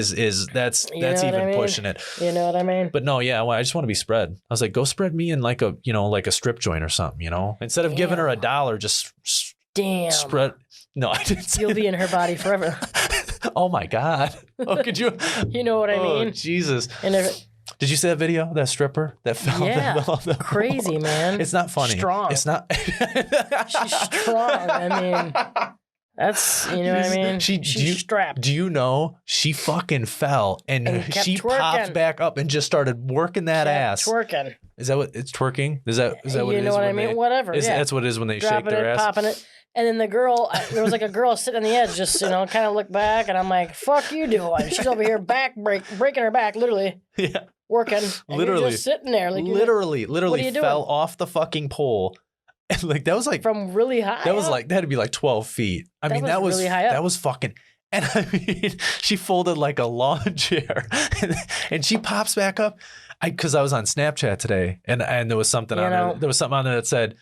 that's even pushing it. You know what I mean? But no, I just want to be spread. I was like, go spread me in like a strip joint or something, you know? Instead of giving her $1, just spread. No, I didn't say You'll be in her body forever. Oh my God. Oh, could you? You know what I mean? Oh, Jesus. Did you see that video? That stripper that fell? Yeah, crazy, man. It's not funny. Strong. It's not. She's strong. I mean, that's, you know what I mean? She's strapped. Do you know she fucking fell and she twerking. popped back up and just started working that ass. Twerking. Is that what it's twerking? Is that what it is? You know what I mean? Whatever. That's what it is when they shake their ass. Popping it. And then the girl, there was like a girl sitting on the edge, just, you know, kind of look back. And I'm like, fuck you doing? She's over here breaking her back, literally. Yeah. Working. And literally. You're just sitting there. Like, literally fell off the fucking pole. And like, that was like. From really high That was like, that had to be like 12 feet. I mean, that was really high up. That was fucking. And I mean, she folded like a lawn chair. And she pops back up. Because I was on Snapchat today. And there was something on there. There was something on there that said,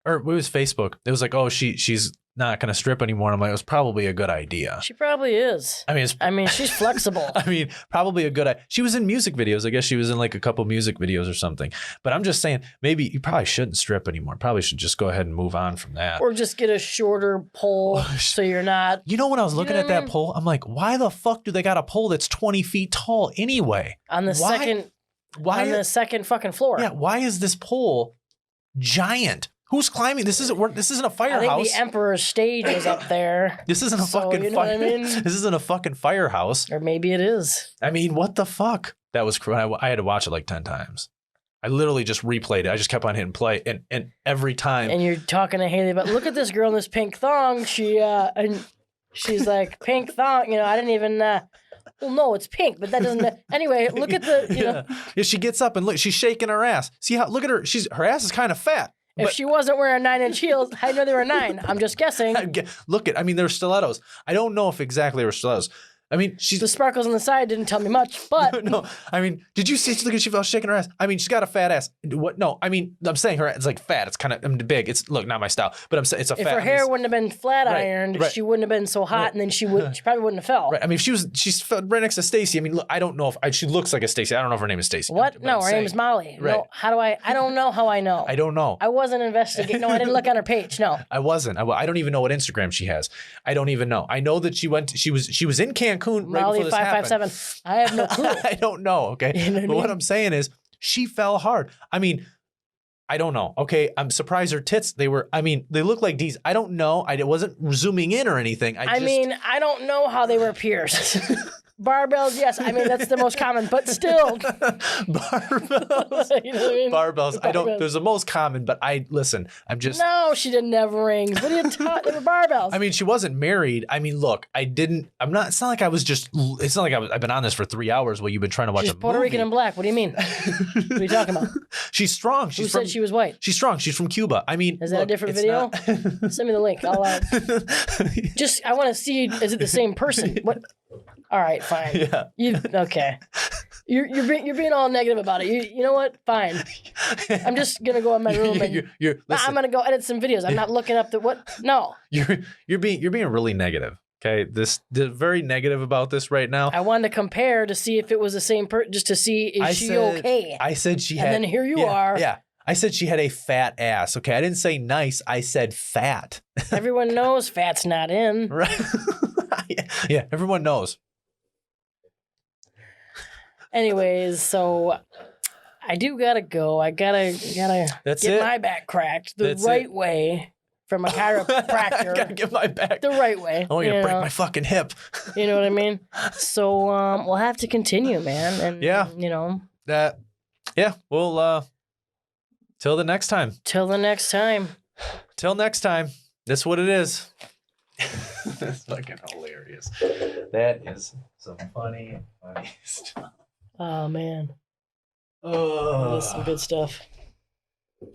or it was Facebook. It was like, oh, she's not going to strip anymore. I'm like, it was probably a good idea. She probably is. I mean, she's flexible. I mean, probably a good idea. She was in music videos. I guess she was in like a couple music videos or something. But I'm just saying, maybe you probably shouldn't strip anymore. Probably should just go ahead and move on from that. Or just get a shorter pole so you're not. You know, when I was looking at that pole, I'm like, why the fuck do they got a pole that's 20 feet tall anyway? On the second fucking floor. Yeah. Why is this pole giant? Who's climbing? This isn't a firehouse. I think the Emperor's stage is up there. This isn't a fucking fire. I mean? This isn't a fucking firehouse. Or maybe it is. I mean, what the fuck? That was I had to watch it like 10 times. I literally just replayed it. I just kept on hitting play, and every time. And you're talking to Haley about, look at this girl in this pink thong. And she's like, pink thong. You know, I didn't even. Well, no, it's pink, but that doesn't. Anyway, look at the. You know. Yeah, she gets up and look. She's shaking her ass. See how? Look at her. Her ass is kind of fat. If she wasn't wearing 9-inch heels, I know they were 9. I'm just guessing. Look I mean, they're stilettos. I don't know if exactly they were stilettos. I mean, the sparkles on the side didn't tell me much, but no. I mean, did you see? Look at she fell shaking her ass. I mean, she's got a fat ass. What? No, I mean, I'm saying her it's like fat. It's kind of big. It's not my style, but I'm saying it's a fat. If her hair wouldn't have been flat ironed, she wouldn't have been so hot, and then she probably wouldn't have fell. Right. I mean, she's right next to Stacy. I mean, look, I don't know if she looks like a Stacy. I don't know if her name is Stacy. What? No, her name is Molly. Right. No, how do I don't know how I know. I don't know. I wasn't investigating. No, I didn't look on her page. No, I wasn't. I don't even know what Instagram she has. I don't even know. I know that she was in Cancun right before this 557. I have no clue. I don't know. Okay. You know what but what I'm saying is she fell hard. I mean, I don't know. Okay. I'm surprised her tits, they look like D's. I don't know. I wasn't zooming in or anything. I mean, I don't know how they were pierced. Barbells, yes. I mean, that's the most common, but still. Barbells. You know what I mean? Barbells. There's the most common, but No, she didn't have rings. What are you talking? They were barbells. I mean, she wasn't married. I mean, look, it's not like I've been on this for 3 hours while you've been trying to watch a movie. She's Puerto Rican and black. What do you mean? What are you talking about? She's strong. Who said she was white? She's strong. She's from Cuba. I mean, is that a different video? Send me the link. I'll I want to see, is it the same person? What? All right, fine. Yeah. Okay. You're being all negative about it. You know what? Fine. I'm just gonna go in my room and I'm gonna go edit some videos. I'm not looking up No. You're being really negative. Okay, they're very negative about this right now. I wanted to compare to see if it was the same person, just to see is she okay. I said she had. And then here you are. Yeah. I said she had a fat ass. Okay, I didn't say nice. I said fat. Everyone knows fat's not in. Right. Yeah, everyone knows. Anyways, so I do gotta go. I gotta That's get it. my back cracked the That's right it. way from a I chiropractor. gotta get my back. The right way. I want you to you break know? my fucking hip. You know what I mean? So we'll have to continue, man. And Yeah. you know, We'll till the next time. till the next time. Till next time. That's what it is. That's fucking hilarious. That is some funny stuff. Oh man. Oh. That is some good stuff.